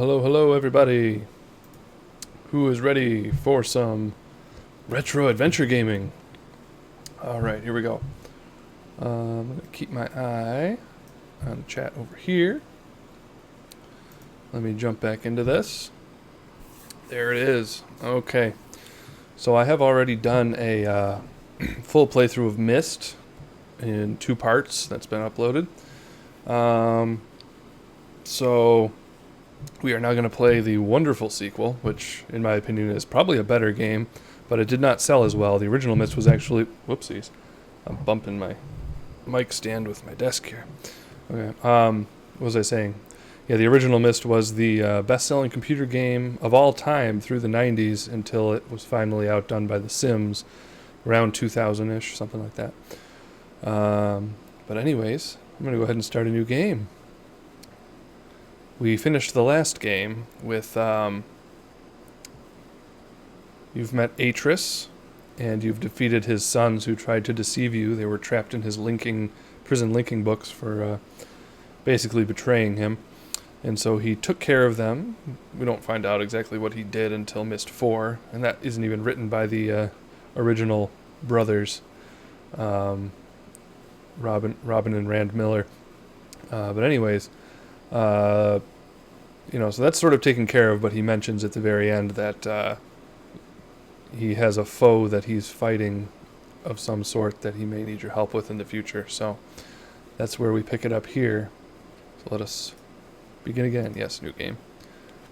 Hello, hello, everybody. Who is ready for some retro adventure gaming? All right, here we go. I'm going to keep my eye on the chat over here. Let me jump back into this. There it is. Okay. So I have already done a full playthrough of Myst in 2 parts that's been uploaded. So we are now going to play the wonderful sequel, which in my opinion is probably a better game, but it did not sell as well. The original Myst was actually... Whoopsies. I'm bumping my mic stand with my desk here. Okay. What was I saying? Yeah, the original Myst was the best-selling computer game of all time through the 90s until it was finally outdone by The Sims around 2000-ish, something like that. But anyways, I'm going to go ahead and start a new game. We finished the last game with, you've met Atris, and you've defeated his sons who tried to deceive you. They were trapped in his prison linking books for basically betraying him. And so he took care of them. We don't find out exactly what he did until Myst 4, and that isn't even written by the original brothers, Robin and Rand Miller. But anyways, so that's sort of taken care of, but he mentions at the very end that he has a foe that he's fighting of some sort that he may need your help with in the future. So that's where we pick it up here. So let us begin again. Yes, new game.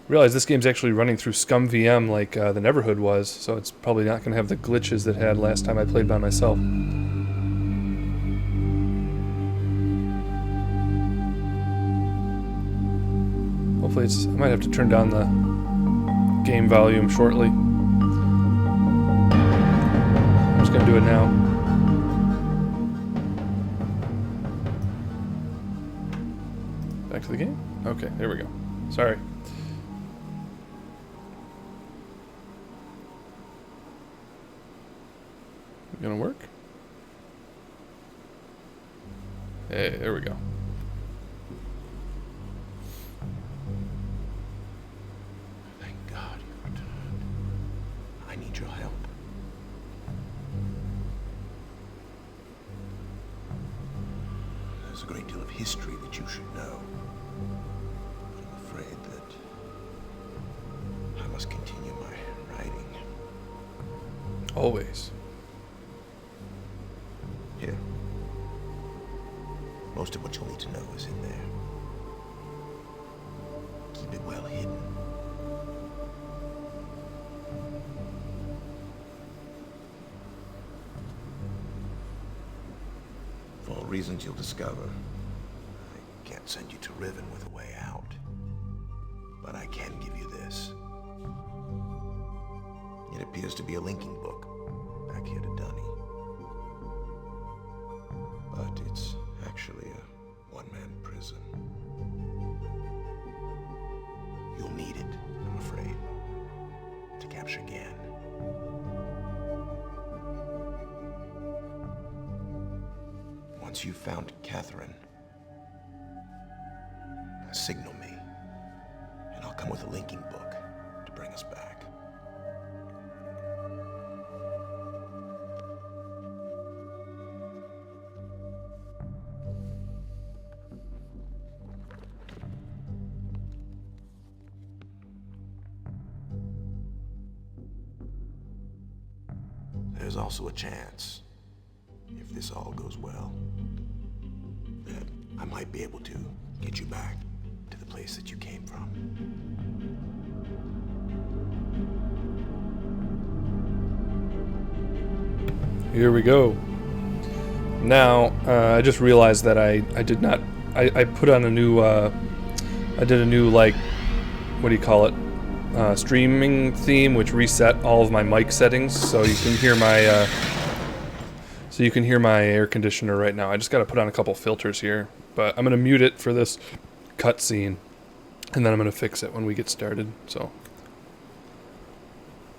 Realize this game's actually running through Scum VM like the Neverhood was, so it's probably not going to have the glitches that it had last time I played by myself. Hopefully I might have to turn down the game volume shortly. I'm just going to do it now. Back to the game? Okay, there we go. Sorry. Gonna work? Hey, there we go. Thank God you've returned. I need your help. There's a great deal of history that you should know. But I'm afraid that I must continue my writing. Always. Here. Most of what you'll need to know is in there. Keep it well hidden. For all reasons you'll discover, I can't send you to Riven with a way out. But I can give you this. It appears to be a linking book back here to Dunny. But it's actually a one-man prison. You'll need it, I'm afraid, to capture Gan. Once you've found Catherine, signal me, and I'll come with a linking book to bring us back. There's also a chance, if this all goes well, that I might be able to get you back to the place that you came from. Here we go. Now, I just realized that I did not... I put on a new... I did a new, what do you call it? Streaming theme, which reset all of my mic settings, so you can hear my air conditioner right now. I just got to put on a couple filters here, but I'm going to mute it for this cutscene, and then I'm going to fix it when we get started. So,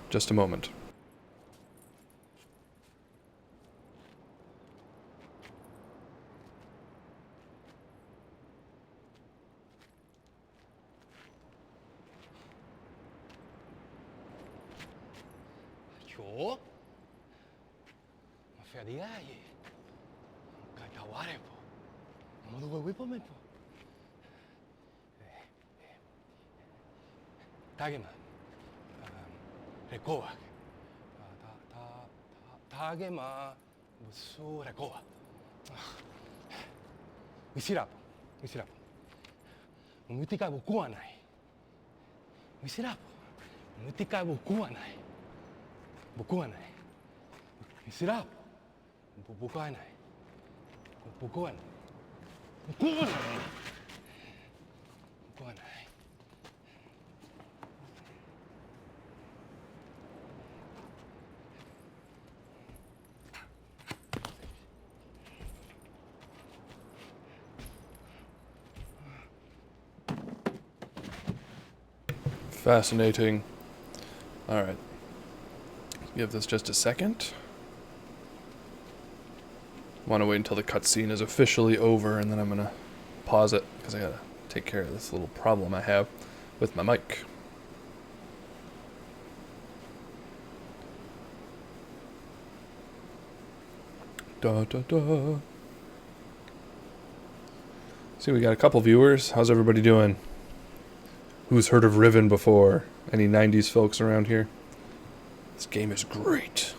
just a moment. Ko? Maferiaye. Kaitaware po. Modugo wipo me po. Tagema. Rekoak. Tagema. Musu rekoa. Misirapo. Misirapo. Mutika boku wa nai. Misirapo. Mutika boku wa nai. Boku wa nai. Misirapo. Boku wa nai. Boku wa nai. Boku wa nai. Boku wa nai. Fascinating. Alright. Give this just a second. Want to wait until the cutscene is officially over, and then I'm going to pause it, because I got to take care of this little problem I have with my mic. Da da da. See, we got a couple viewers. How's everybody doing? Who's heard of Riven before? Any 90s folks around here? This game is great.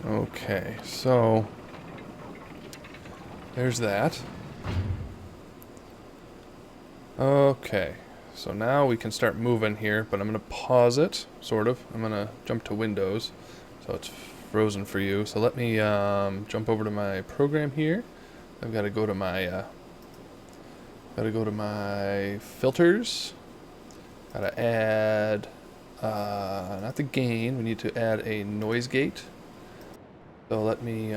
Okay, so there's that. Okay. So now we can start moving here, but I'm going to pause it, sort of. I'm going to jump to Windows, so it's frozen for you. So let me jump over to my program here. I've got to go to my filters. Got to add, not the gain. We need to add a noise gate. So let me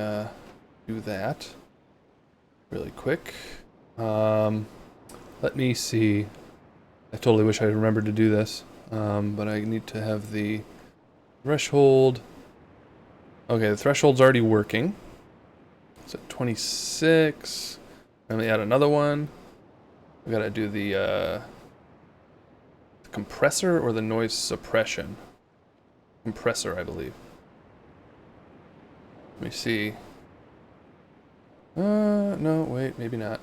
do that really quick. Let me see. I totally wish I remembered to do this, but I need to have the threshold. Okay, the threshold's already working. It's at 26. Let me add another one. We gotta do the compressor or the noise suppression. Compressor, I believe. Let me see. No, wait, maybe not.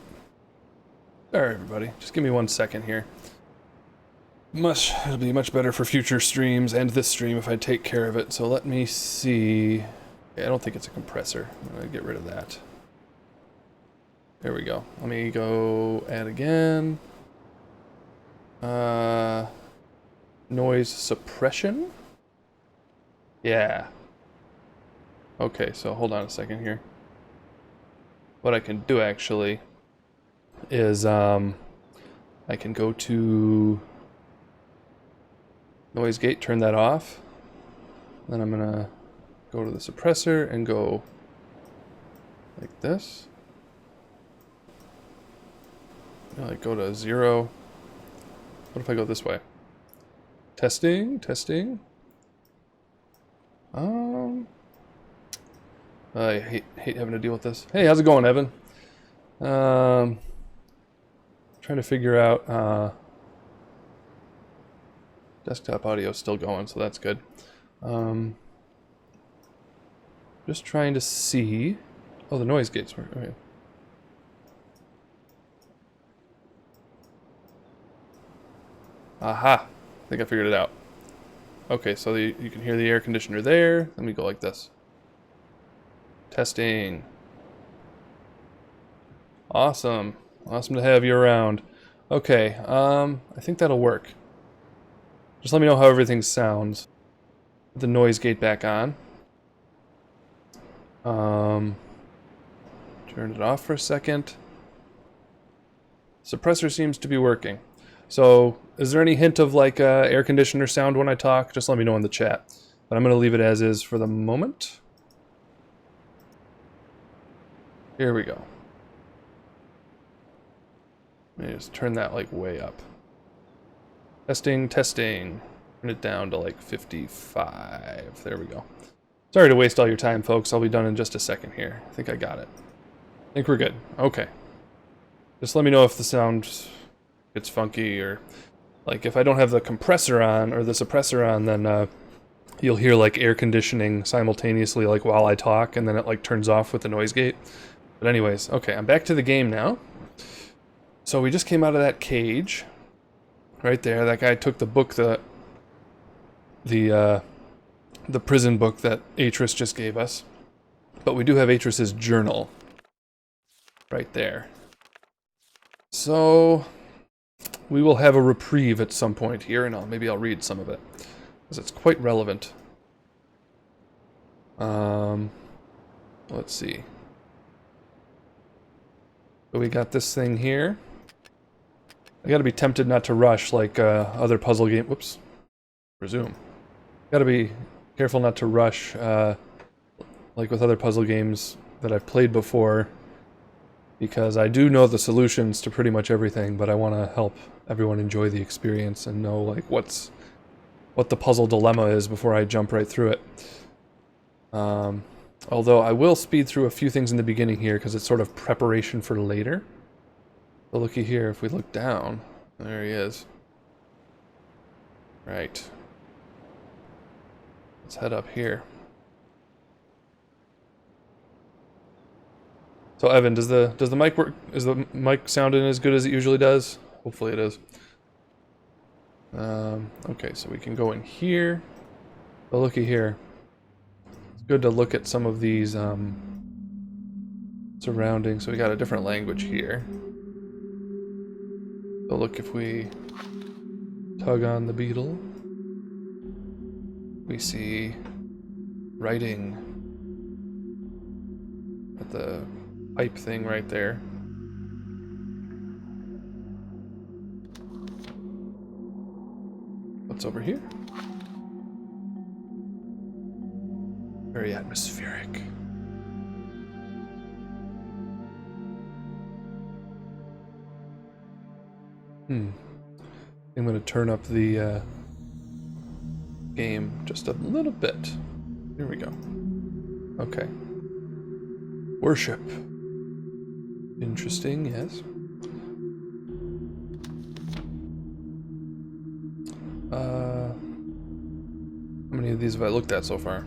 Alright, everybody, just give me 1 second here. It'll be much better for future streams and this stream if I take care of it. So let me see. Okay, I don't think it's a compressor. I'm gonna get rid of that. There we go. Let me go add again. Noise suppression? Yeah. Okay, so hold on a second here. What I can do actually is I can go to noise gate, turn that off. Then I'm gonna go to the suppressor and go like this. Like go to 0. What if I go this way? Testing, testing. I hate having to deal with this. Hey, how's it going, Evan? Trying to figure out. Desktop audio is still going, so that's good. Just trying to see. Oh, the noise gates work. Okay. Aha! I think I figured it out. Okay, so you can hear the air conditioner there. Let me go like this. Testing. Awesome. Awesome to have you around. Okay, I think that'll work. Just let me know how everything sounds. Put the noise gate back on. Turn it off for a second. Suppressor seems to be working. So, is there any hint of like air conditioner sound when I talk? Just let me know in the chat. But I'm going to leave it as is for the moment. Here we go. Let me just turn that like way up. Testing, testing. Turn it down to like 55. There we go. Sorry to waste all your time, folks. I'll be done in just a second here. I think I got it. I think we're good. Okay. Just let me know if the sound gets funky, or like if I don't have the compressor on or the suppressor on, then you'll hear like air conditioning simultaneously like while I talk, and then it like turns off with the noise gate. But anyways, okay, I'm back to the game now. So we just came out of that cage. Right there, that guy took the book that the prison book that Atris just gave us. But we do have Atris's journal right there. So we will have a reprieve at some point here, and maybe I'll read some of it, because it's quite relevant. Let's see. So we got this thing here. I gotta be tempted not to rush like other puzzle game. Whoops. Resume. Gotta be careful not to rush like with other puzzle games that I've played before, because I do know the solutions to pretty much everything, but I want to help everyone enjoy the experience and know like what the puzzle dilemma is before I jump right through it. Although I will speed through a few things in the beginning here because it's sort of preparation for later. So looky here, if we look down, there he is. Right. Let's head up here. So Evan, does the mic work? Is the mic sounding as good as it usually does? Hopefully it is. Okay, so we can go in here. But looky here. It's good to look at some of these surroundings. So we got a different language here. So look, if we tug on the beetle, we see writing at the pipe thing right there. What's over here? Very atmospheric. I'm going to turn up the game just a little bit. Here we go. Okay. Worship. Interesting, yes. How many of these have I looked at so far?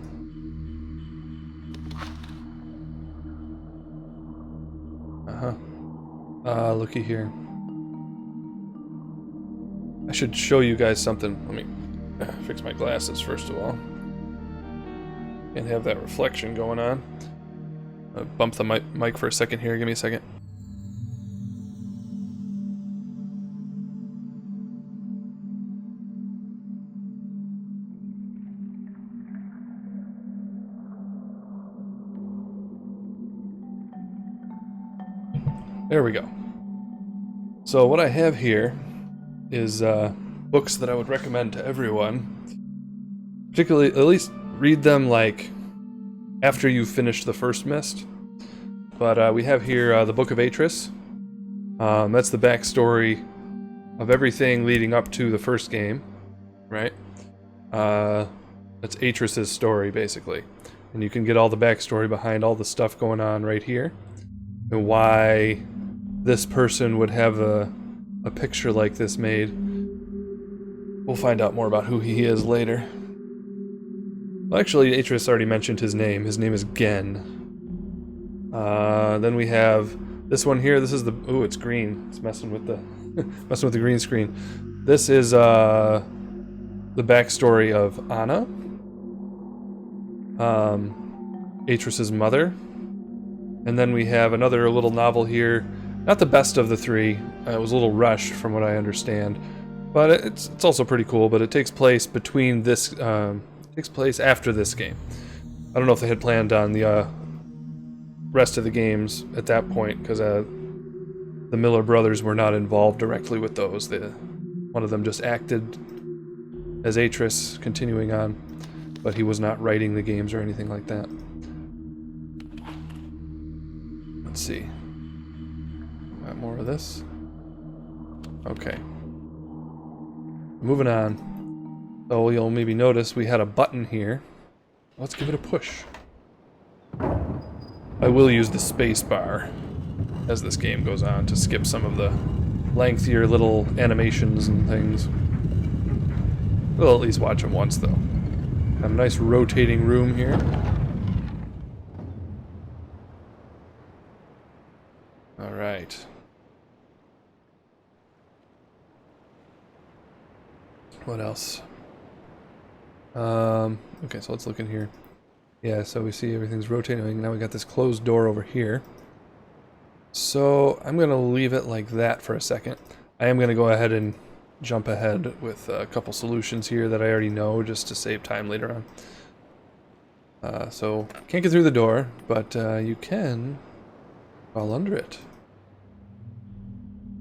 Looky here. I should show you guys something. Let me fix my glasses first of all. Can't have that reflection going on. Bump the mic for a second here. Give me a second. There we go. So what I have here is books that I would recommend to everyone. Particularly, at least read them like after you've finished the first Myst. But we have here the Book of Atris. That's the backstory of everything leading up to the first game, right? That's Atris's story, basically. And you can get all the backstory behind all the stuff going on right here. And why this person would have a picture like this made. We'll find out more about who he is later. Well, actually, Atris already mentioned his name. His name is Gen. Then we have this one here. This is the... Ooh, it's green. It's messing with the messing with the green screen. This is the backstory of Anna, Atris's mother. And then we have another little novel here. Not the best of the three. It was a little rushed from what I understand. But it's also pretty cool, but it takes place between this... takes place after this game. I don't know if they had planned on the rest of the games at that point, because the Miller brothers were not involved directly with those. One of them just acted as Atris, continuing on, but he was not writing the games or anything like that. Let's see. Got more of this. Okay. Moving on. So you'll maybe notice we had a button here Let's give it a push. I will use the space bar as this game goes on to skip some of the lengthier little animations and things. We'll at least watch them once, though. Got a nice rotating room here. Alright. What else? Okay, so let's look in here. Yeah, so we see everything's rotating. Now we got this closed door over here. So I'm going to leave it like that for a second. I am going to go ahead and jump ahead with a couple solutions here that I already know just to save time later on. So can't get through the door, but you can fall under it.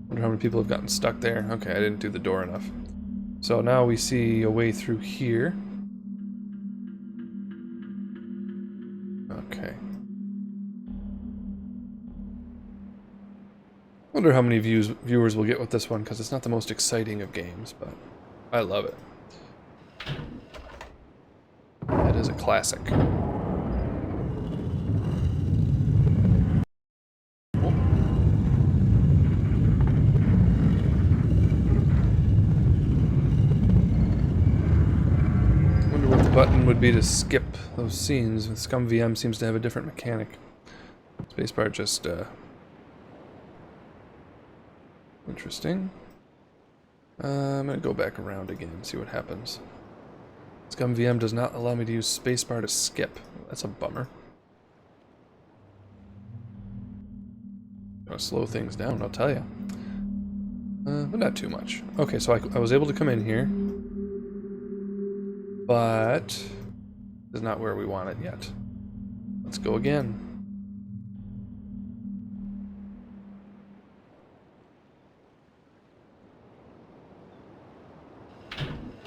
Wonder how many people have gotten stuck there. Okay, I didn't do the door enough. So now we see a way through here. Okay. Wonder how many viewers will get with this one, because it's not the most exciting of games, but I love it. It is a classic. Wonder what the button would be to skip those scenes. Scum VM seems to have a different mechanic. Spacebar just, interesting. I'm gonna go back around again and see what happens. Scum VM does not allow me to use spacebar to skip. That's a bummer. Gonna slow things down, I'll tell you. But not too much. Okay, so I was able to come in here. But this is not where we want it yet. Let's go again.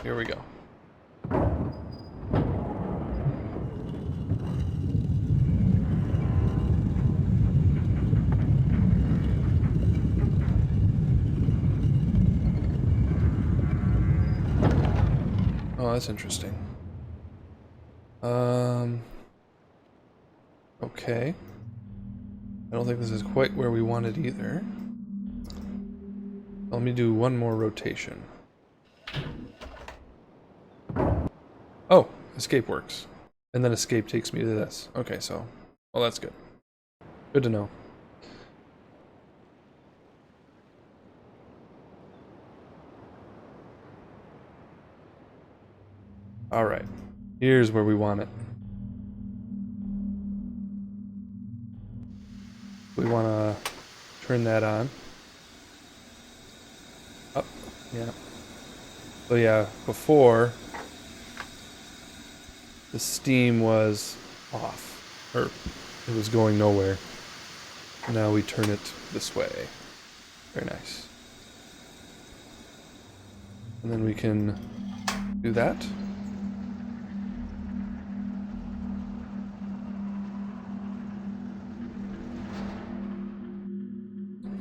Here we go. Oh, that's interesting. Okay. I don't think this is quite where we want it either. Let me do one more rotation. Oh, escape works. And then escape takes me to this. Okay, so, well, that's good. Good to know. Alright, here's where we want it. We want to turn that on. Up, yeah. So yeah, before the steam was off, or it was going nowhere. Now we turn it this way. Very nice. And then we can do that.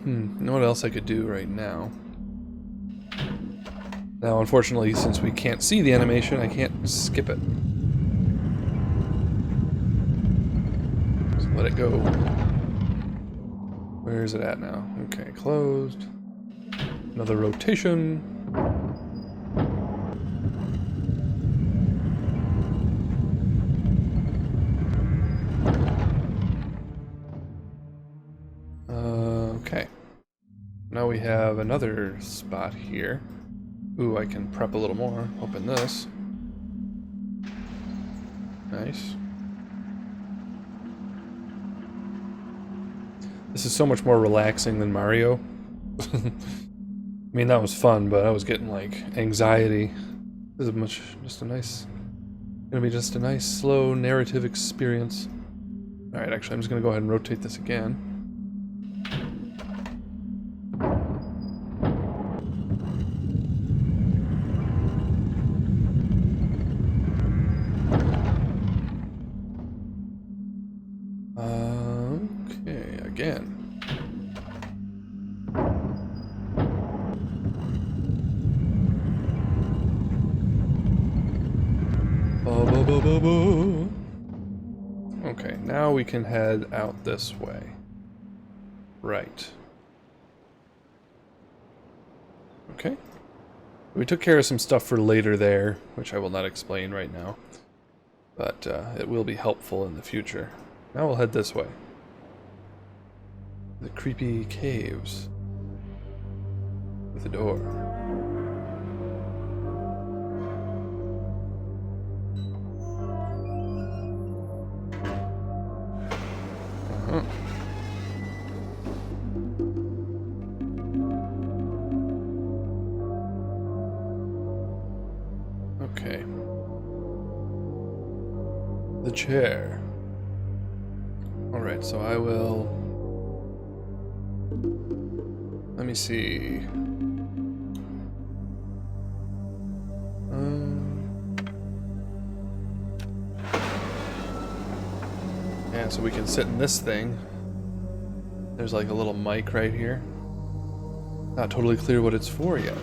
You know what else I could do right now? Now, unfortunately, since we can't see the animation, I can't skip it. So let it go. Where is it at now? Okay, closed. Another rotation. Okay. Now we have another spot here. Ooh, I can prep a little more. Open this. Nice. This is so much more relaxing than Mario. I mean, that was fun, but I was getting, like, anxiety. This is gonna be just a nice, slow, narrative experience. Alright, actually, I'm just gonna go ahead and rotate this again. Okay, again. Ba ba ba ba ba. Okay, now we can head out this way. Right. Okay. We took care of some stuff for later there, which I will not explain right now. But it will be helpful in the future. Now we'll head this way. The creepy caves. With a door. Uh-huh. Okay. The chair. Alright, so I will... Let me see. Yeah, so we can sit in this thing. There's like a little mic right here. Not totally clear what it's for yet.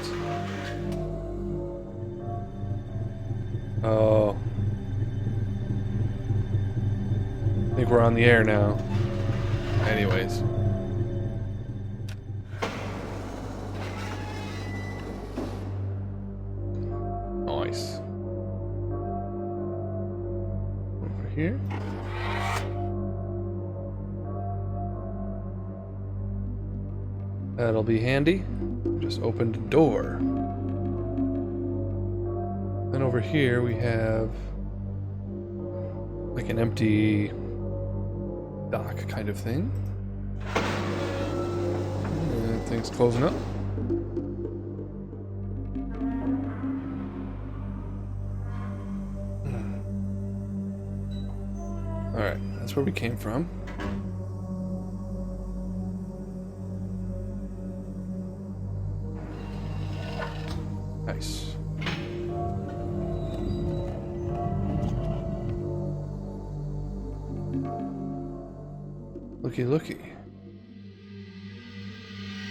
Oh. I think we're on the air now. Anyways. Nice. Over here. That'll be handy. Just opened a door. Then over here we have like an empty dock kind of thing. And things closing up. Alright, that's where we came from. Nice. Looky, looky.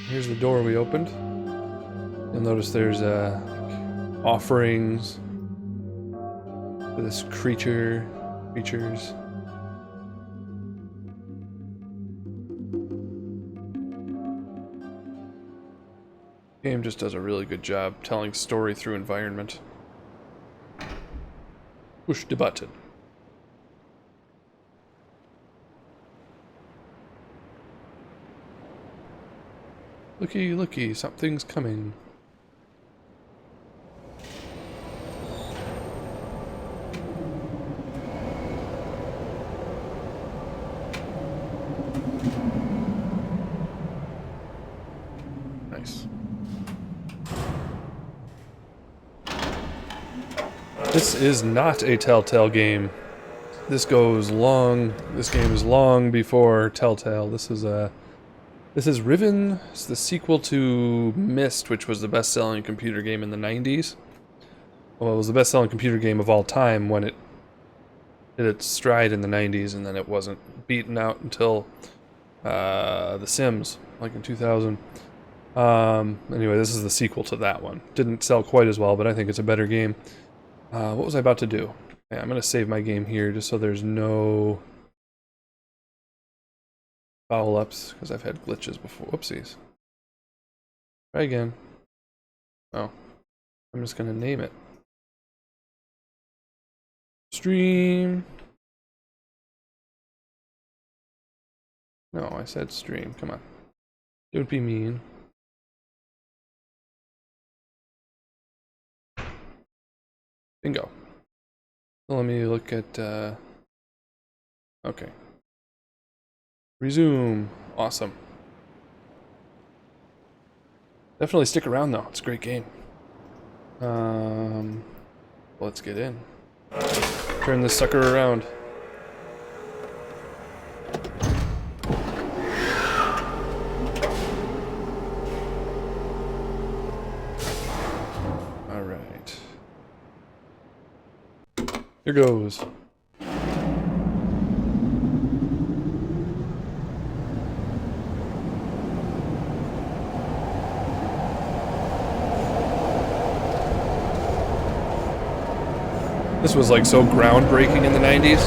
Here's the door we opened. You'll notice there's offerings for this creatures. Game just does a really good job telling story through environment. Push the button. Looky, looky, something's coming. Nice. This is not a Telltale game. This game is long before Telltale. This is Riven. It's the sequel to Myst, which was the best-selling computer game in the 90s. Well, it was the best-selling computer game of all time when it hit its stride in the 90s, and then it wasn't beaten out until The Sims, like in 2000. Anyway, this is the sequel to that one. Didn't sell quite as well, but I think it's a better game. What was I about to do? Yeah, I'm going to save my game here just so there's no foul ups, because I've had glitches before. Whoopsies. Try again. Oh. I'm just going to name it. Stream. No, I said stream. Come on. Don't be mean. Bingo. So let me look at, okay. Resume. Awesome. Definitely stick around though. It's a great game. Let's get in. Turn this sucker around. All right. Here goes. This was like so groundbreaking in the 90s.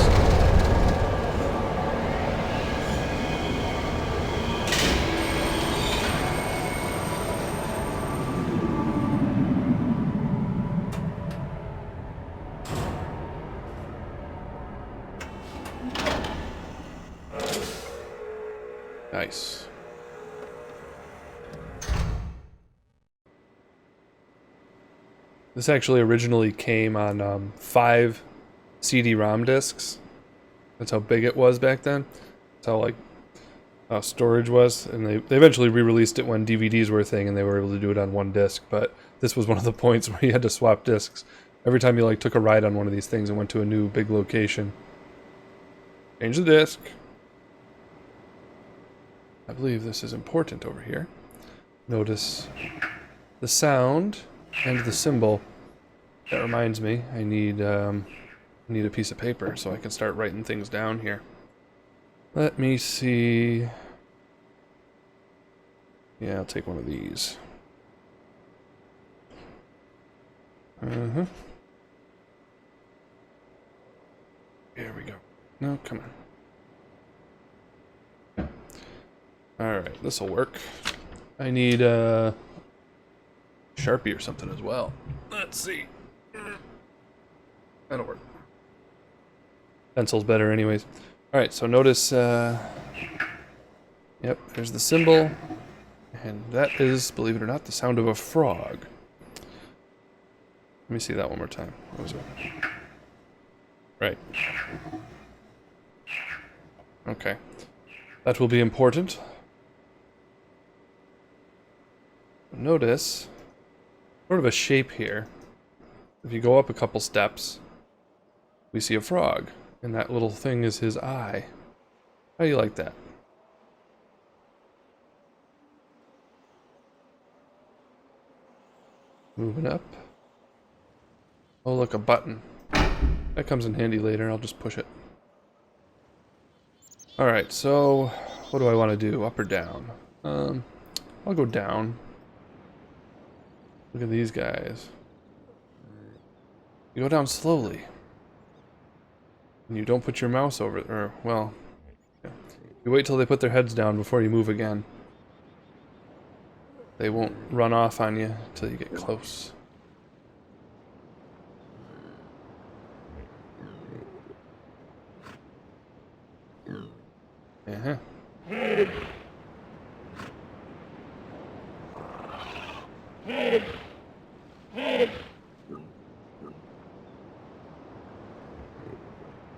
Nice. This actually originally came on 5 CD-ROM discs. That's how big it was back then. That's how like storage was, and they eventually re-released it when DVDs were a thing, and they were able to do it on 1 disc. But this was one of the points where you had to swap discs every time you like took a ride on one of these things and went to a new big location. Change the disc. I believe this is important over here. Notice the sound and the symbol. That reminds me, I need a piece of paper so I can start writing things down here. Let me see. Yeah, I'll take one of these. Here we go. No, come on. Alright, this'll work. I need a Sharpie or something as well. Let's see. That'll work. Pencil's better anyways. Alright, so notice, yep, there's the symbol. And that is, believe it or not, the sound of a frog. Let me see that one more time. What was it? Right. Okay. That will be important. Notice sort of a shape here. If you go up a couple steps, we see a frog, and that little thing is his eye. How do you like that? Moving up. Oh, look, a button. That comes in handy later. I'll just push it. Alright, so what do I want to do? Up or down? I'll go down. Look at these guys. You go down slowly. And you don't put your mouse over it, or, well, yeah. You wait till they put their heads down before you move again. They won't run off on you until you get close. Uh-huh.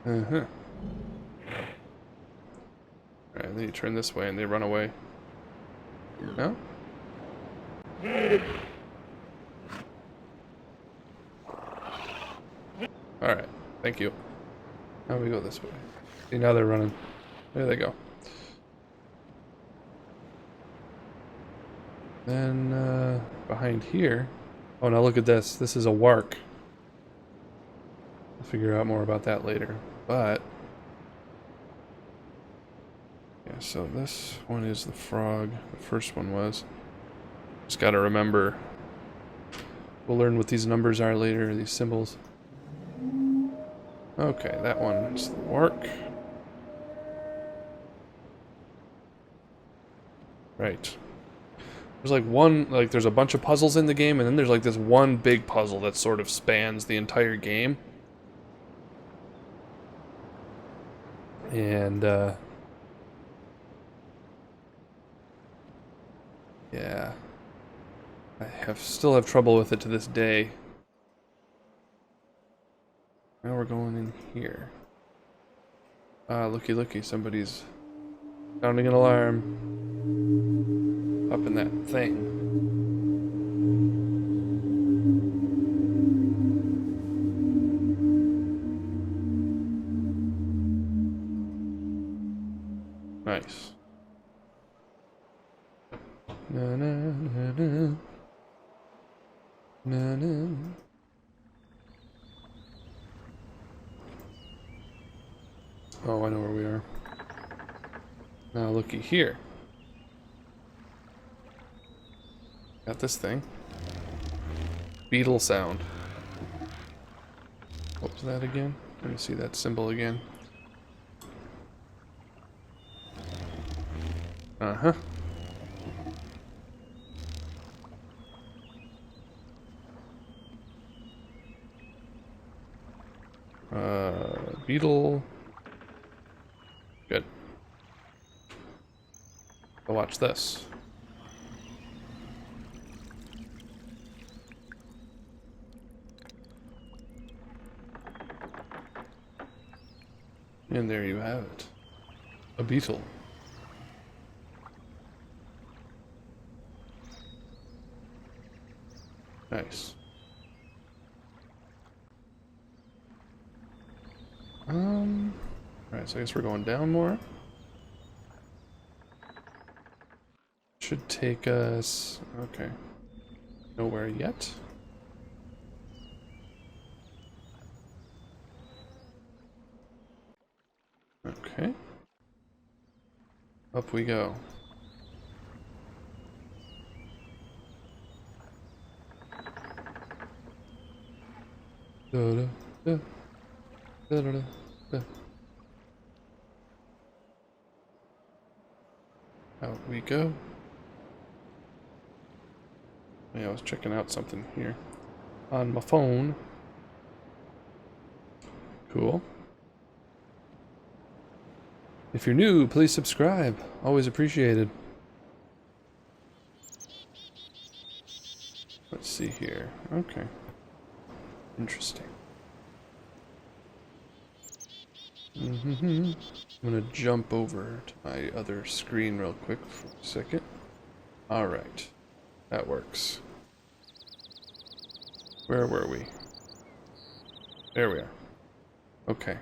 Uh-huh. Alright, then you turn this way and they run away. No? Alright, thank you. Now we go this way. See, now they're running. There they go. Then, behind here... Oh, now look at this. This is a wark. I'll figure out more about that later. But... yeah, so this one is the frog. The first one was. Just gotta remember. We'll learn what these numbers are later, these symbols. Okay, that one's the wark. Right. There's like one, like there's a bunch of puzzles in the game, and then there's like this one big puzzle that sort of spans the entire game. And, yeah. I still have trouble with it to this day. Now we're going in here. Ah, looky looky, somebody's sounding an alarm up in that thing. Nice. Na na na na. Na na. Oh, I know where we are. Now looky here. Got this thing. Beetle sound. What was that again? Let me see that symbol again. Uh-huh. Beetle. Good. Now watch this. And there you have it. A beetle. Nice. Alright, so I guess we're going down more. Should take us... okay. Nowhere yet. Okay. Up we go. Da, da, da, da, da, da. Out we go. Yeah, I was checking out something here on my phone. Cool. If you're new, please subscribe. Always appreciated. Let's see here. Okay. Interesting. I'm gonna jump over to my other screen real quick for a second. Alright. That works. Where were we? There we are. Okay.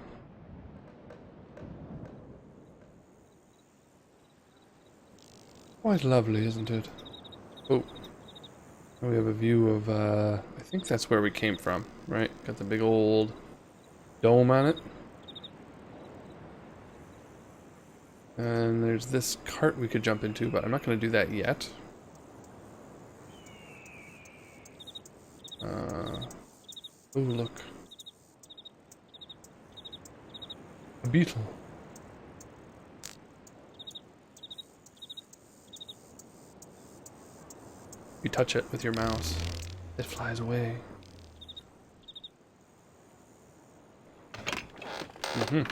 Quite lovely, isn't it? Oh. We have a view of, I think that's where we came from, right? Got the big old dome on it. And there's this cart we could jump into, but I'm not going to do that yet. Oh, look. A beetle. You touch it with your mouse, it flies away. I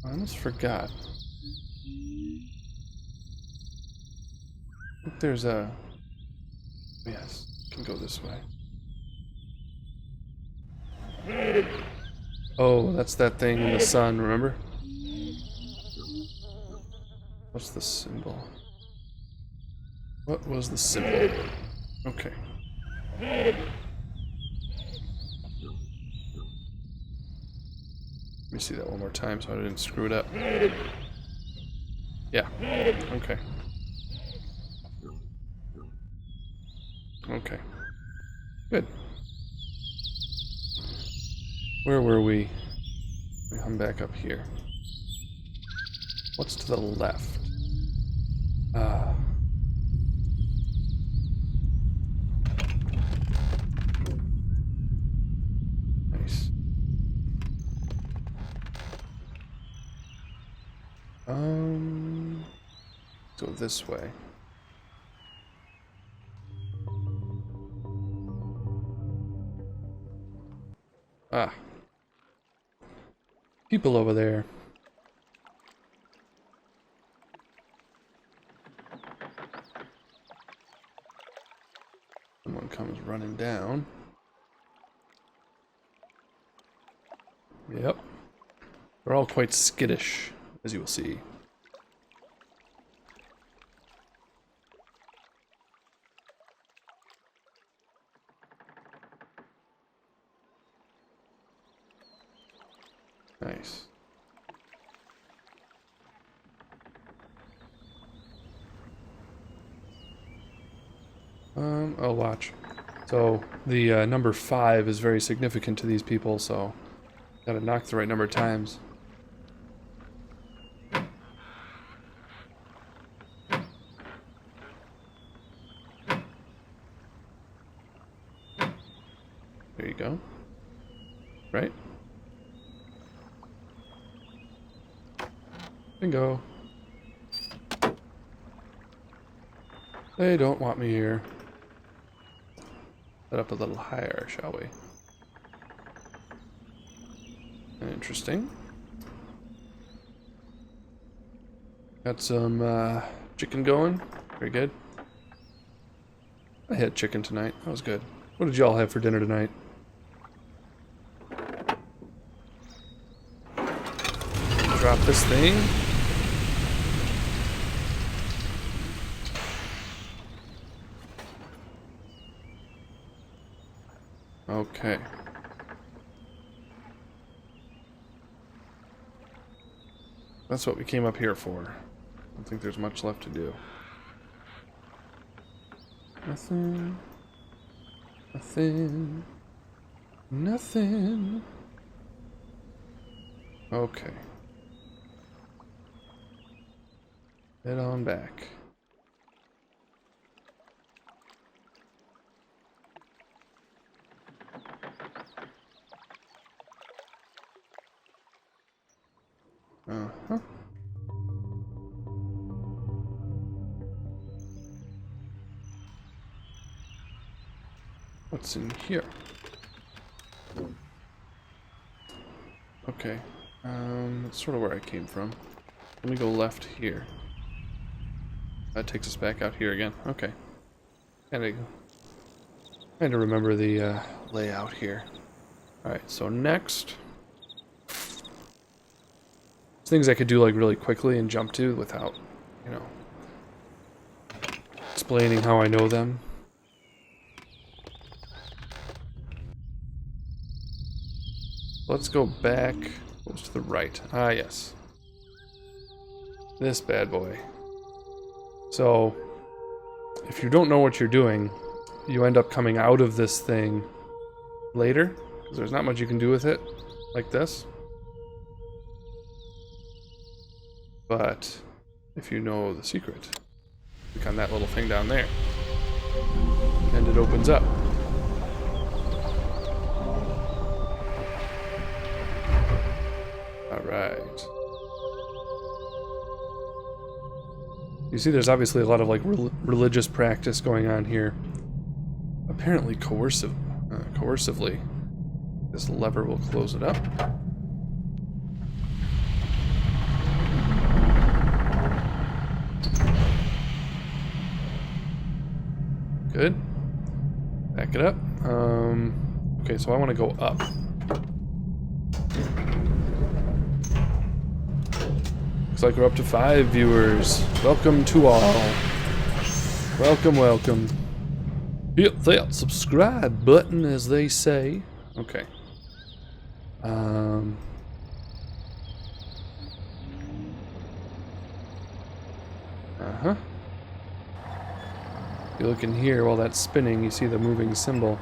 almost forgot. I think there's a... yes, can go this way. Oh, that's that thing in the sun, remember? What's the symbol? What was the symbol? Okay. Let me see that one more time so I didn't screw it up. Yeah. Okay. Okay. Good. Where were we? I'm back up here. What's to the left? Ah. Nice. Go this way. Ah. People over there. Someone comes running down. Yep. They're all quite skittish, as you will see. Nice. I'll watch. So the number 5 is very significant to these people, so gotta knock the right number of times. There you go. Right? Bingo. They don't want me here. Set up a little higher, shall we? Interesting. Got some chicken going. Very good. I had chicken tonight. That was good. What did y'all have for dinner tonight? Drop this thing. Okay. That's what we came up here for. I don't think there's much left to do. Nothing. Nothing. Nothing. Okay. Head on back. Uh-huh. What's in here? Okay. That's sort of where I came from. Let me go left here. That takes us back out here again. Okay. Trying to remember the layout here. Alright, so next... things I could do like really quickly and jump to without, you know, explaining how I know them. Let's go back. Goes to the right. Ah, yes. This bad boy. So, if you don't know what you're doing, you end up coming out of this thing later, because there's not much you can do with it, like this. But if you know the secret, click on that little thing down there, and it opens up. All right. You see, there's obviously a lot of like religious practice going on here. Apparently, coercively, this lever will close it up. Good. Back it up. Okay, so I want to go up. Looks like we're up to 5 viewers. Welcome to all. Welcome, welcome. Hit that subscribe button, as they say. Okay. Uh-huh. You look in here while that's spinning, you see the moving symbol.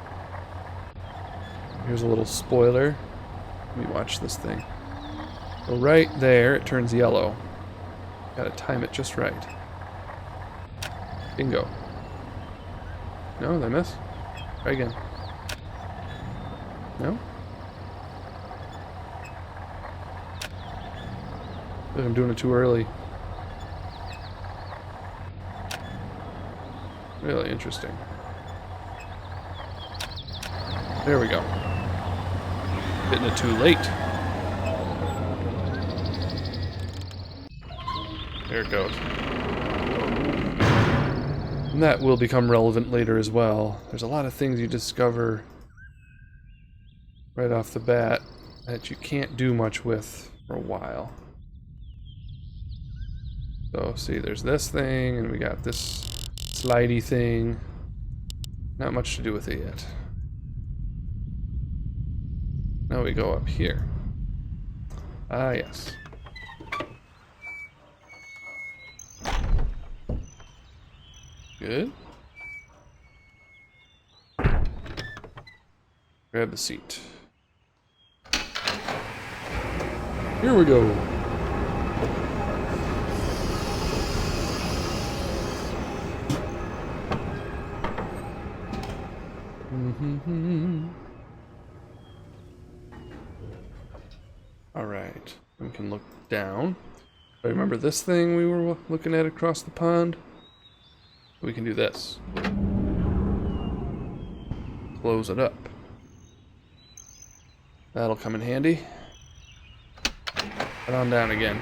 Here's a little spoiler. Let me watch this thing. So right there, it turns yellow. Gotta time it just right. Bingo. No, did I miss? Try again. No? I think I'm doing it too early. Really interesting. There we go. Hitting it too late. There it goes. And that will become relevant later as well. There's a lot of things you discover right off the bat that you can't do much with for a while. So, see, there's this thing, and we got this slidey thing. Not much to do with it yet. Now we go up here. Ah, yes. Good. Grab the seat. Here we go. All right, we can look down. I remember this thing we were looking at across the pond. We can do this. Close it up. That'll come in handy. Head on down again.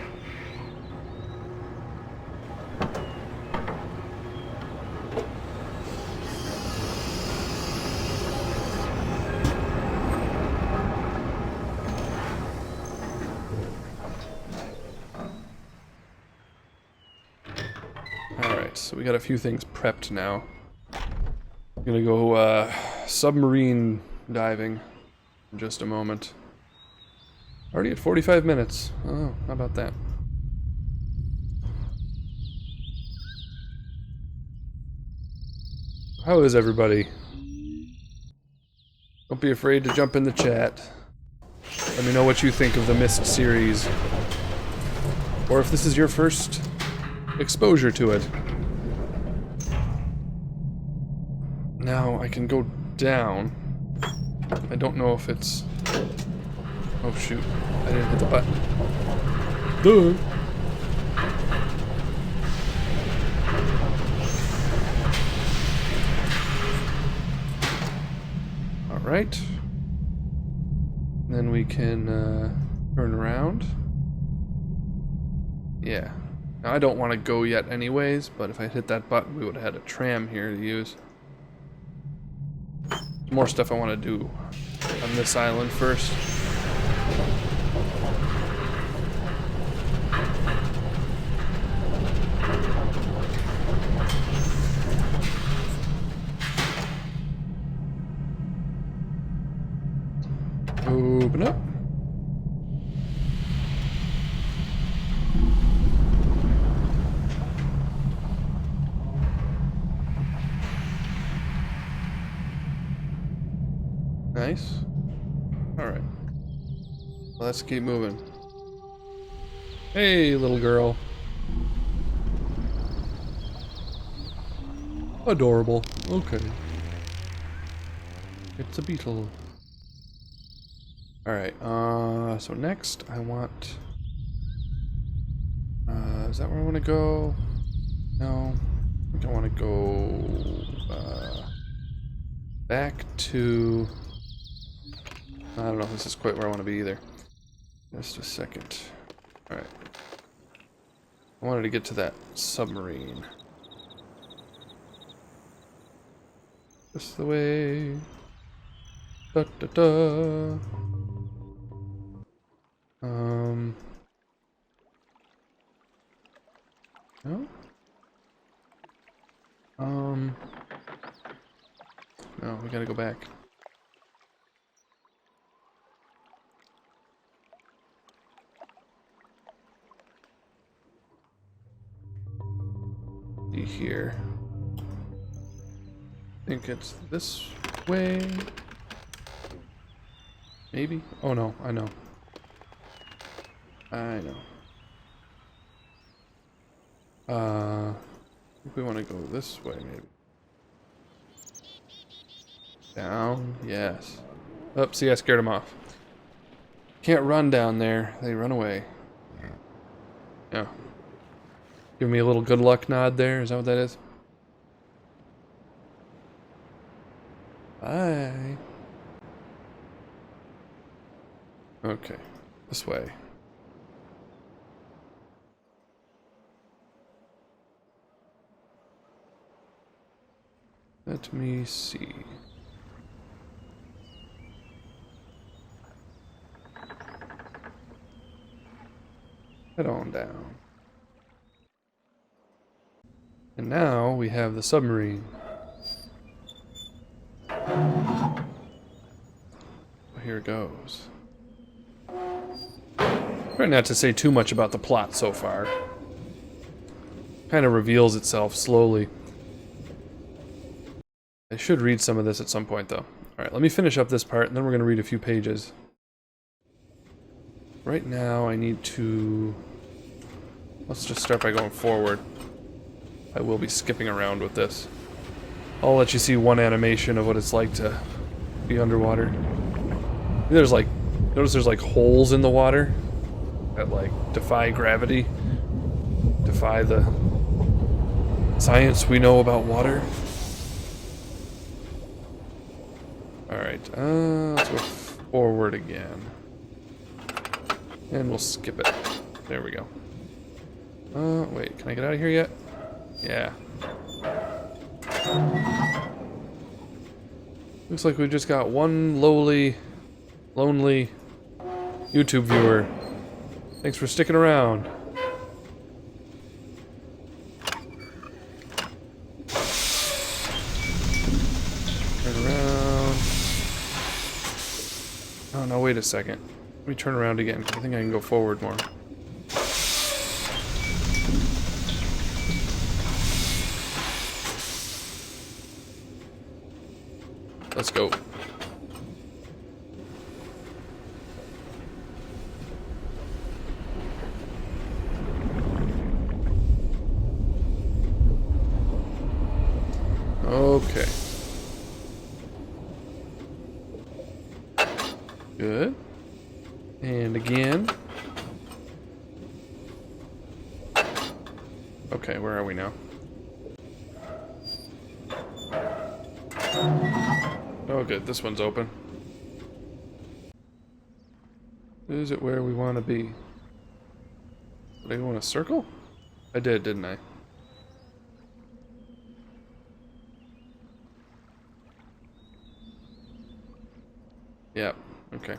so we got a few things prepped now. I'm gonna go submarine diving in just a moment. Already at 45 minutes. Oh, how about that? How is everybody? Don't be afraid to jump in the chat. Let me know what you think of the Myst series. Or if this is your first exposure to it. Now I can go down. I don't know if it's... Oh shoot, I didn't hit the button. Duh! Alright. Then we can turn around. Yeah. Now I don't want to go yet anyways, but if I hit that button we would have had a tram here to use. More stuff I want to do on this island first. Open up. Nice. Alright. Let's keep moving. Hey, little girl. Adorable. Okay. It's a beetle. Alright, so next I want... is that where I want to go? No. I think I want to go... back to... I don't know if this is quite where I want to be either. Just a second. Alright. I wanted to get to that submarine. Just the way. Da da da. No? No, we gotta go back. Be here. I think it's this way. Maybe? Oh no, I know. I know. I think we want to go this way, maybe. Down? Yes. Oh, see, I scared them off. Can't run down there. They run away. Yeah. Give me a little good luck nod there. Is that what that is? Bye. Okay. This way. Let me see. Head on down. And now we have the submarine. Here goes. Try not to say too much about the plot so far. Kind of reveals itself slowly. I should read some of this at some point though. Alright, let me finish up this part and then we're going to read a few pages. Right now I need to... Let's just start by going forward. I will be skipping around with this. I'll let you see one animation of what it's like to be underwater. There's like... Notice there's like holes in the water that like defy gravity. Defy the science we know about water. Alright, let's go forward again. And we'll skip it. There we go. Wait, can I get out of here yet? Yeah. Looks like we just got one lonely YouTube viewer. Thanks for sticking around. Oh, no, wait a second. Let me turn around again, 'cause I think I can go forward more. Let's go. Okay. Good. And again. Okay, where are we now? Oh, good. This one's open. Is it where we want to be? Did I go in a circle? I did, didn't I? Yeah, okay.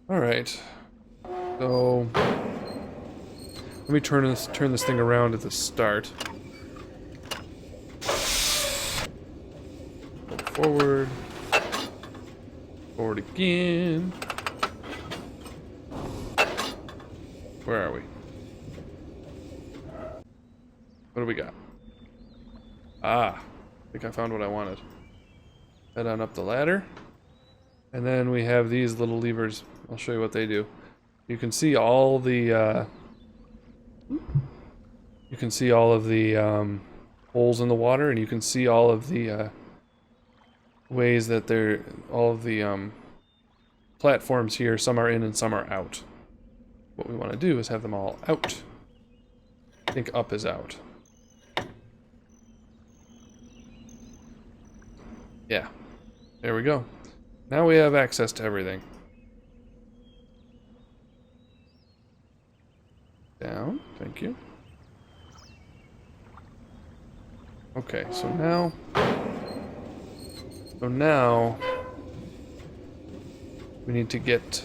Alright. So let me turn this thing around at the start. Go forward. Forward again. Where are we? What do we got? Ah, I think I found what I wanted. Head on up the ladder. And then we have these little levers. I'll show you what they do. You can see all the holes in the water, and you can see all of the ways that all of the platforms here. Some are in and some are out. What we want to do is have them all out. I think up is out. Yeah, there we go. Now we have access to everything. Down, thank you. Okay, so now we need to get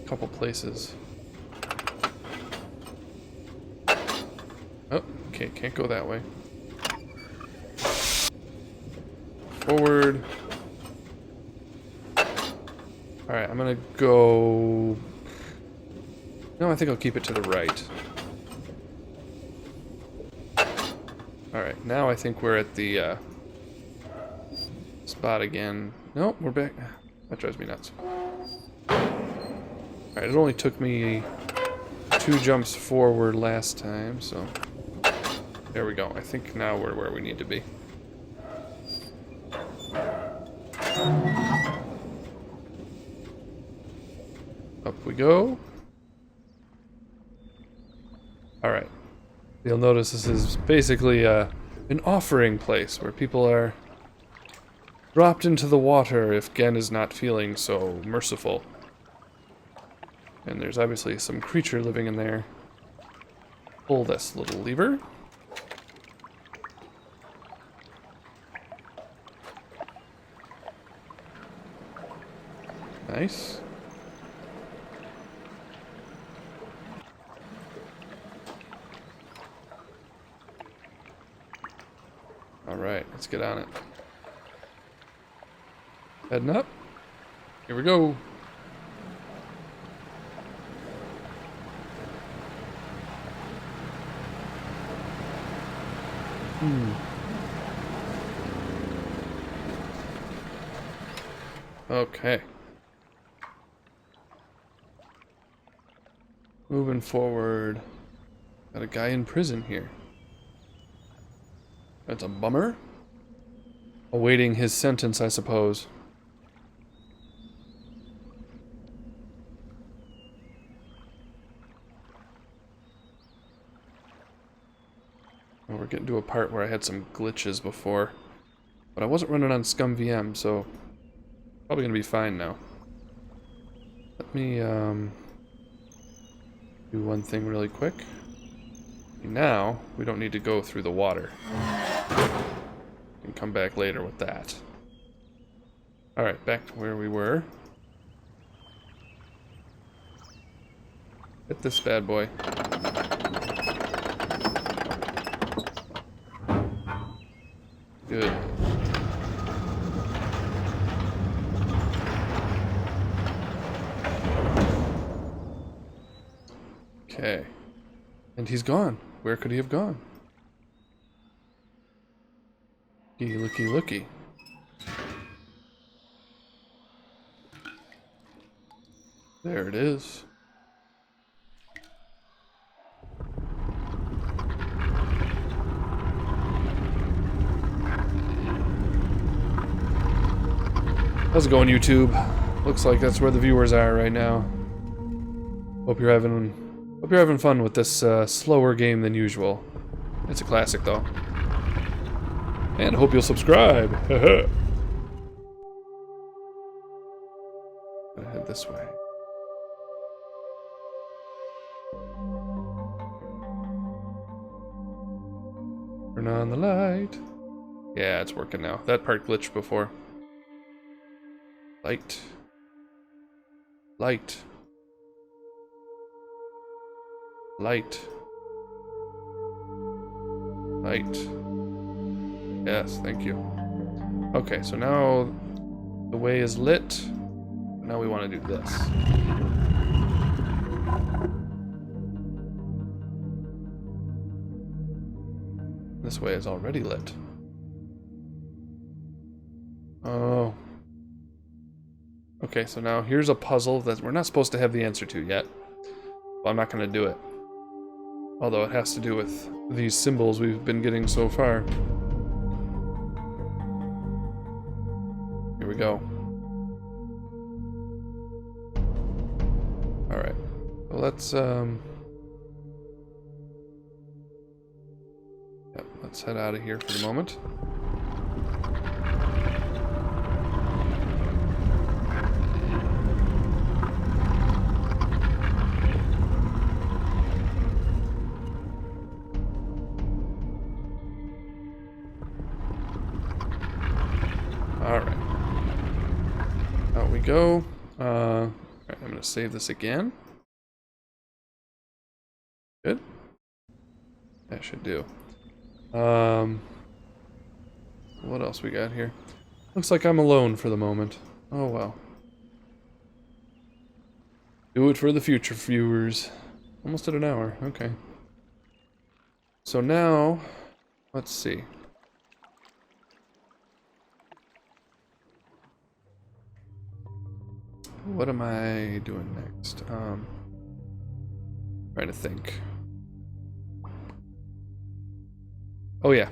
a couple places. Oh, okay, can't go that way. Forward. Alright, I'm gonna go... No, I think I'll keep it to the right. Alright, now I think we're at the spot again. Nope, we're back. That drives me nuts. Alright, it only took me 2 jumps forward last time, so... There we go. I think now we're where we need to be. Up we go. Alright. You'll notice this is basically an offering place where people are dropped into the water if Gen is not feeling so merciful. And there's obviously some creature living in there. Pull this little lever. Nice. Alright, let's get on it. Heading up. Here we go. Okay. Moving forward. Got a guy in prison here. That's a bummer. Awaiting his sentence, I suppose. Oh, we're getting to a part where I had some glitches before. But I wasn't running on Scum VM, so probably gonna be fine now. Let me do one thing really quick. Now, we don't need to go through the water. We can come back later with that. Alright, back to where we were. Hit this bad boy. Good. Okay. And he's gone. Where could he have gone? Looky, looky. There it is. How's it going, YouTube? Looks like that's where the viewers are right now. Hope you're having fun with this slower game than usual. It's a classic, though. And hope you'll subscribe. Gonna head this way. Turn on the light. Yeah, it's working now. That part glitched before. Light. Light. Light. Light. Yes, thank you. Okay, so now the way is lit. Now we want to do this. This way is already lit. Oh. Okay, so now here's a puzzle that we're not supposed to have the answer to yet. Well, I'm not going to do it. Although it has to do with these symbols we've been getting so far. Here we go. Alright. Well, let's, yep, let's head out of here for the moment. Alright. Out we go. Alright, I'm going to save this again. Good. That should do. What else we got here? Looks like I'm alone for the moment. Oh well. Do it for the future viewers. Almost at an hour. Okay. So now, let's see. What am I doing next? Trying to think. Oh yeah,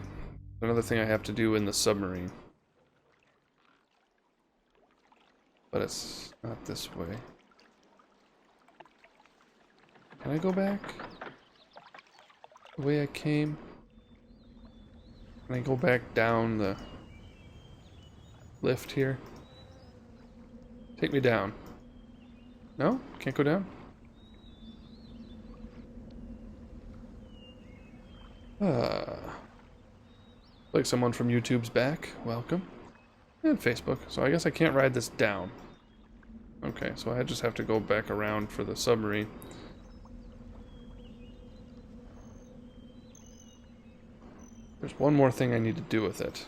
another thing I have to do in the submarine. But it's not this way. Can I go back? The way I came? Can I go back down the lift here? Take me down. No? Can't go down? Like someone from YouTube's back. Welcome. And Facebook. So I guess I can't ride this down. Okay, so I just have to go back around for the submarine. There's one more thing I need to do with it.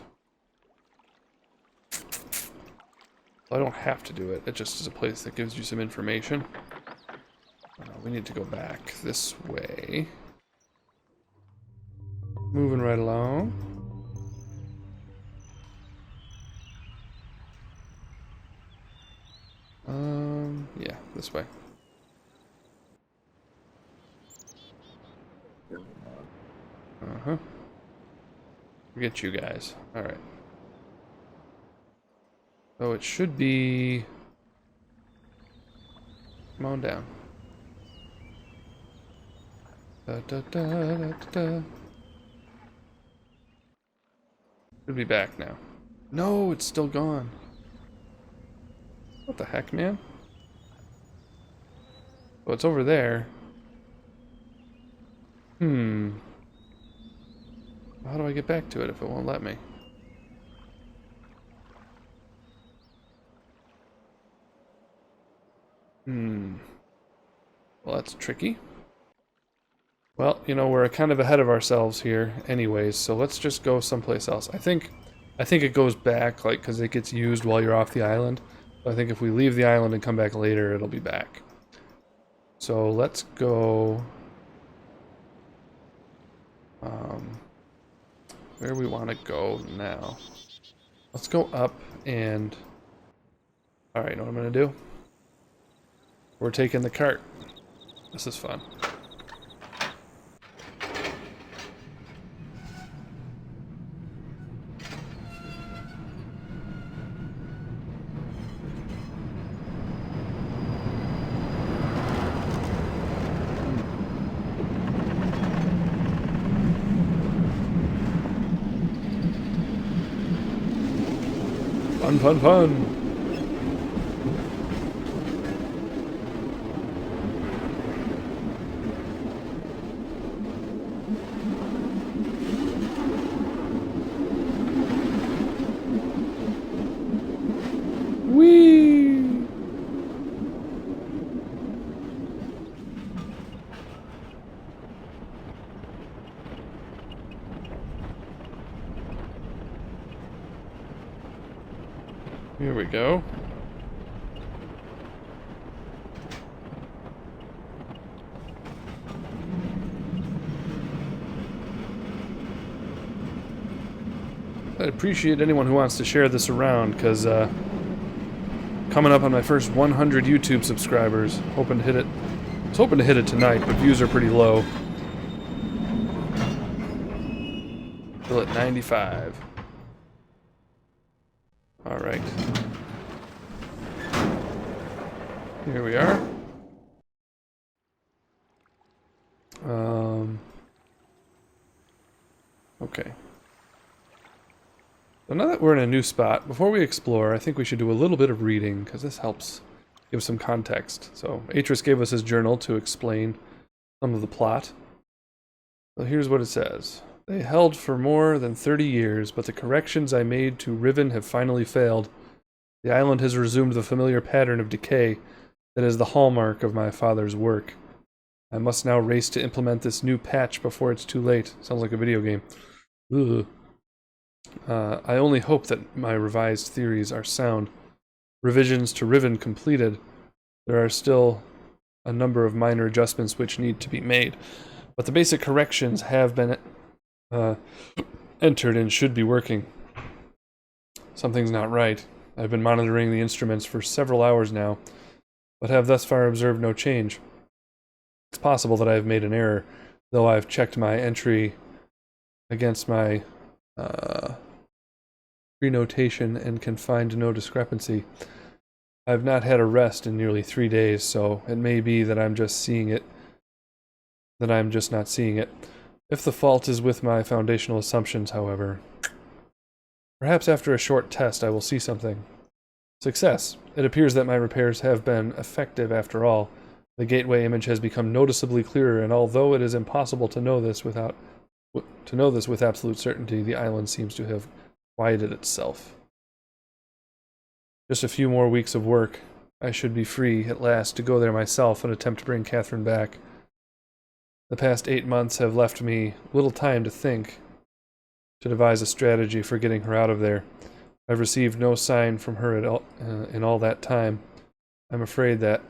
I don't have to do it. It just is a place that gives you some information. We need to go back this way. Moving right along. Yeah, this way. Uh-huh. Forget you guys. Alright. So it should be... Come on down. Da, da, da, da, da. Should be back now. No, it's still gone. What the heck, man? Oh, it's over there. How do I get back to it if it won't let me? Well, that's tricky. Well, you know, we're kind of ahead of ourselves here anyways, so let's just go someplace else. I think it goes back, like, because it gets used while you're off the island. So I think if we leave the island and come back later, it'll be back. So let's go Where we want to go now. Let's go up and... Alright, know what I'm going to do? We're taking the cart. This is fun. Fun, fun, fun! Whee! Here we go. I'd appreciate anyone who wants to share this around, because coming up on my first 100 YouTube subscribers. Hoping to hit it. I was hoping to hit it tonight, but views are pretty low. Still at 95. Alright. Here we are. Okay. So now that we're in a new spot, before we explore, I think we should do a little bit of reading, because this helps give some context. So, Atris gave us his journal to explain some of the plot. So here's what it says. They held for more than 30 years, but the corrections I made to Riven have finally failed. The island has resumed the familiar pattern of decay that is the hallmark of my father's work. I must now race to implement this new patch before it's too late. Sounds like a video game. Ugh. I only hope that my revised theories are sound. Revisions to Riven completed. There are still a number of minor adjustments which need to be made, but the basic corrections have been entered and should be working. Something's not right. I've been monitoring the instruments for several hours now, but have thus far observed no change. It's possible that I have made an error, though I've checked my entry against my pre-notation and can find no discrepancy. I've not had a rest in nearly 3 days, so it may be that I'm just not seeing it. If the fault is with my foundational assumptions, however, perhaps after a short test I will see something. Success. It appears that my repairs have been effective after all. The gateway image has become noticeably clearer, and although it is impossible to know this with absolute certainty, the island seems to have quieted itself. Just a few more weeks of work. I should be free, at last, to go there myself and attempt to bring Catherine back. The past 8 months have left me little time to think, to devise a strategy for getting her out of there. I've received no sign from her at all, in all that time. I'm afraid that...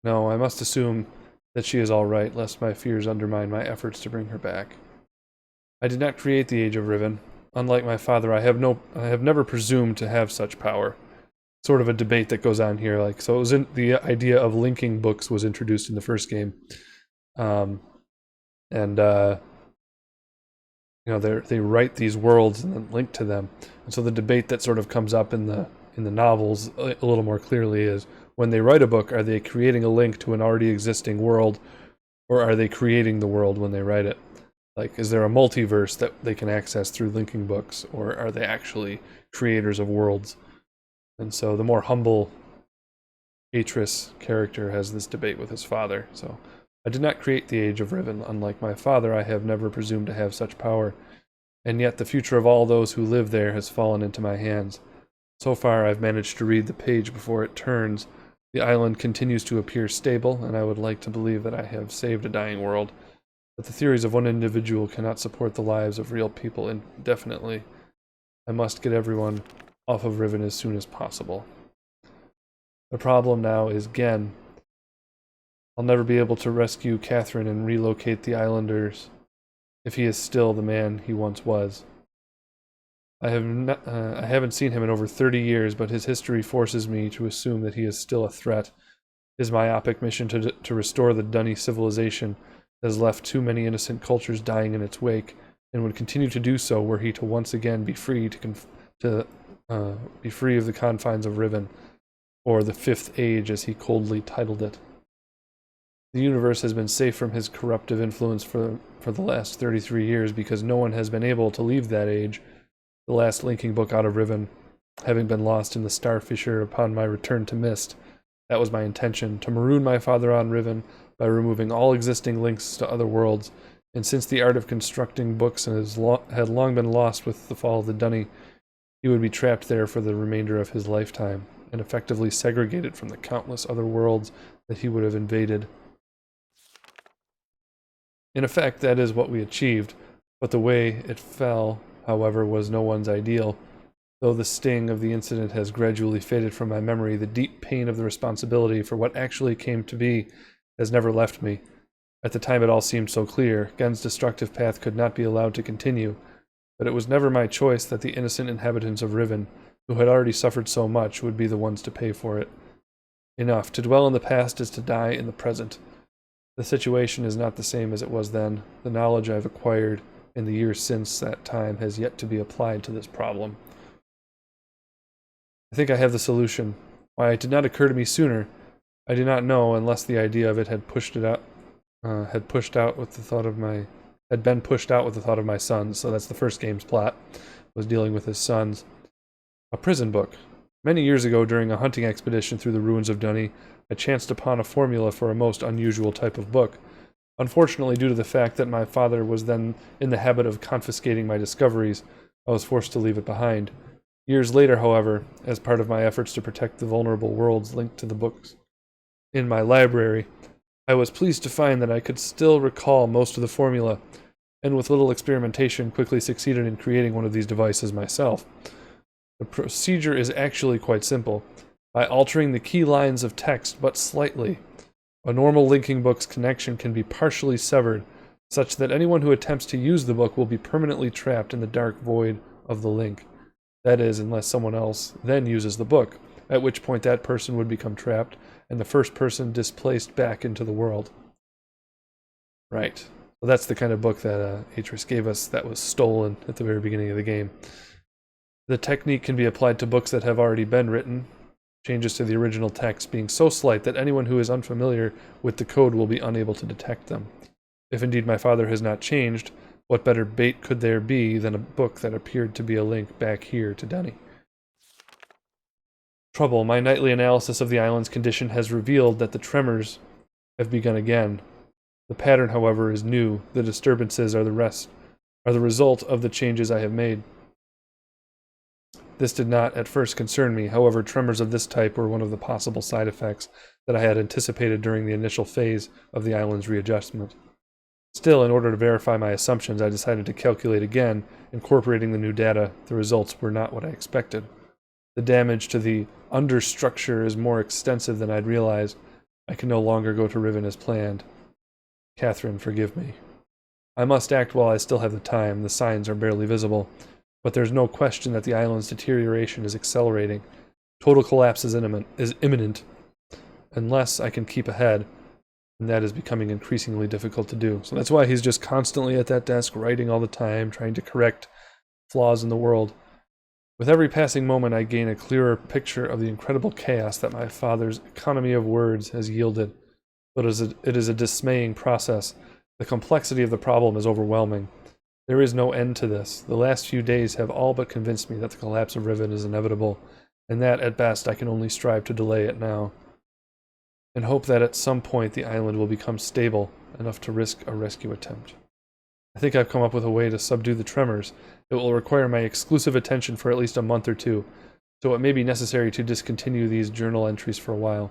No, I must assume that she is all right, lest my fears undermine my efforts to bring her back. I did not create the Age of Riven. Unlike my father, I have never presumed to have such power. Sort of a debate that goes on here. Like, so it was the idea of linking books was introduced in the first game, you know, they write these worlds and then link to them. And so the debate that sort of comes up in the novels a little more clearly is, when they write a book, are they creating a link to an already existing world, or are they creating the world when they write it? Like, is there a multiverse that they can access through linking books, or are they actually creators of worlds? And so the more humble Atris character has this debate with his father. So, I did not create the Age of Riven. Unlike my father, I have never presumed to have such power. And yet the future of all those who live there has fallen into my hands. So far, I've managed to read the page before it turns. The island continues to appear stable, and I would like to believe that I have saved a dying world. But the theories of one individual cannot support the lives of real people indefinitely. I must get everyone off of Riven as soon as possible. The problem now is Gen. I'll never be able to rescue Catherine and relocate the islanders if he is still the man he once was. I haven't seen him in over 30 years, but his history forces me to assume that he is still a threat. His myopic mission to restore the Dunny civilization has left too many innocent cultures dying in its wake, and would continue to do so were he to once again be free be free of the confines of Riven, or the Fifth Age as he coldly titled it. The universe has been safe from his corruptive influence for the last 33 years because no one has been able to leave that age, the last linking book out of Riven having been lost in the Star Fissure upon my return to Myst. That was my intention, to maroon my father on Riven by removing all existing links to other worlds, and since the art of constructing books had long been lost with the fall of the Dunny, he would be trapped there for the remainder of his lifetime, and effectively segregated from the countless other worlds that he would have invaded. In effect, that is what we achieved, but the way it fell, however, was no one's ideal. Though the sting of the incident has gradually faded from my memory, the deep pain of the responsibility for what actually came to be has never left me. At the time it all seemed so clear. Gen's destructive path could not be allowed to continue, but it was never my choice that the innocent inhabitants of Riven, who had already suffered so much, would be the ones to pay for it. Enough. To dwell in the past is to die in the present. The situation is not the same as it was then. The knowledge I've acquired in the years since that time has yet to be applied to this problem. I think I have the solution. Why it did not occur to me sooner, I do not know, unless the idea of it had been pushed out with the thought of my sons. So that's the first game's plot, was dealing with his sons. A prison book. Many years ago, during a hunting expedition through the ruins of Dunny, I chanced upon a formula for a most unusual type of book. Unfortunately, due to the fact that my father was then in the habit of confiscating my discoveries, I was forced to leave it behind. Years later, however, as part of my efforts to protect the vulnerable worlds linked to the books in my library, I was pleased to find that I could still recall most of the formula, and with little experimentation quickly succeeded in creating one of these devices myself. The procedure is actually quite simple. By altering the key lines of text but slightly, a normal linking book's connection can be partially severed, such that anyone who attempts to use the book will be permanently trapped in the dark void of the link. That is, unless someone else then uses the book, at which point that person would become trapped, and the first person displaced back into the world. Right. So that's the kind of book that Atris gave us that was stolen at the very beginning of the game. The technique can be applied to books that have already been written, changes to the original text being so slight that anyone who is unfamiliar with the code will be unable to detect them. If indeed my father has not changed, what better bait could there be than a book that appeared to be a link back here to Dunny? Trouble. My nightly analysis of the island's condition has revealed that the tremors have begun again. The pattern, however, is new. The disturbances are the result of the changes I have made. This did not at first concern me. However, tremors of this type were one of the possible side effects that I had anticipated during the initial phase of the island's readjustment. Still, in order to verify my assumptions, I decided to calculate again, incorporating the new data. The results were not what I expected. The damage to the understructure is more extensive than I'd realized. I can no longer go to Riven as planned. Catherine, forgive me. I must act while I still have the time. The signs are barely visible. But there's no question that the island's deterioration is accelerating. Total collapse is imminent. Unless I can keep ahead. And that is becoming increasingly difficult to do. So that's why he's just constantly at that desk, writing all the time, trying to correct flaws in the world. With every passing moment, I gain a clearer picture of the incredible chaos that my father's economy of words has yielded. But it is a dismaying process. The complexity of the problem is overwhelming. There is no end to this. The last few days have all but convinced me that the collapse of Riven is inevitable, and that, at best, I can only strive to delay it now, and hope that at some point the island will become stable enough to risk a rescue attempt. I think I've come up with a way to subdue the tremors. It will require my exclusive attention for at least a month or two, so it may be necessary to discontinue these journal entries for a while.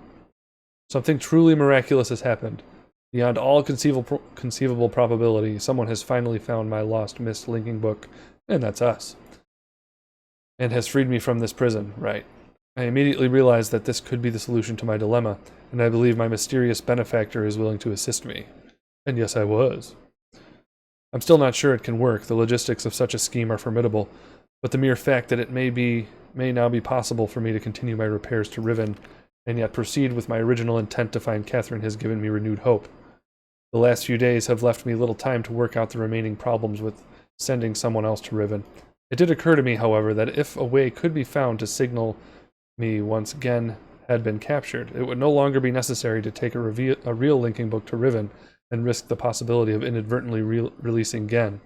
Something truly miraculous has happened. Beyond all conceivable probability, someone has finally found my lost Myst linking book, and that's us, and has freed me from this prison, right? I immediately realized that this could be the solution to my dilemma, and I believe my mysterious benefactor is willing to assist me. And yes, I was. I'm still not sure it can work. The logistics of such a scheme are formidable, but the mere fact that it may now be possible for me to continue my repairs to Riven, and yet proceed with my original intent to find Catherine has given me renewed hope. The last few days have left me little time to work out the remaining problems with sending someone else to Riven. It did occur to me, however, that if a way could be found to signal me once Gen had been captured, it would no longer be necessary to take a real linking book to Riven and risk the possibility of inadvertently releasing Gen.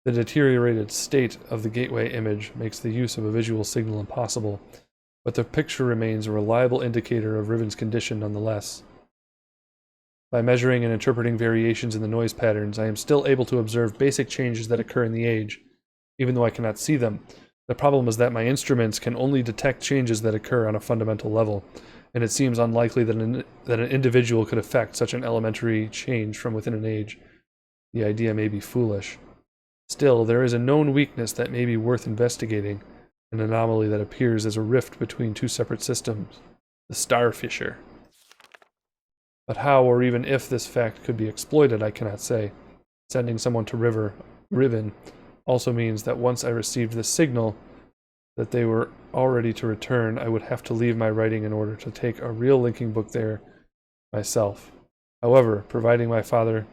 The deteriorated state of the gateway image makes the use of a visual signal impossible, but the picture remains a reliable indicator of Riven's condition nonetheless. By measuring and interpreting variations in the noise patterns, I am still able to observe basic changes that occur in the age, even though I cannot see them. The problem is that my instruments can only detect changes that occur on a fundamental level, and it seems unlikely that an individual could affect such an elementary change from within an age. The idea may be foolish. Still, there is a known weakness that may be worth investigating, an anomaly that appears as a rift between two separate systems, the Star Fissure. But how or even if this fact could be exploited, I cannot say. Sending someone to Riven also means that once I received the signal that they were all ready to return, I would have to leave my writing in order to take a real linking book there myself. However, provided my father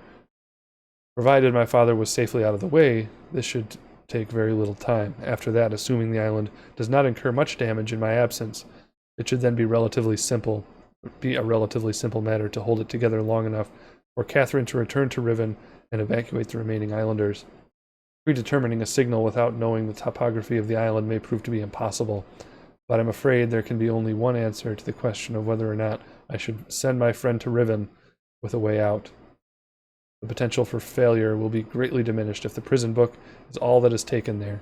was safely out of the way, this should take very little time. After that, assuming the island does not incur much damage in my absence, it should then be a relatively simple matter to hold it together long enough for Catherine to return to Riven and evacuate the remaining islanders. Predetermining a signal without knowing the topography of the island may prove to be impossible, but I'm afraid there can be only one answer to the question of whether or not I should send my friend to Riven with a way out. The potential for failure will be greatly diminished if the prison book is all that is taken there.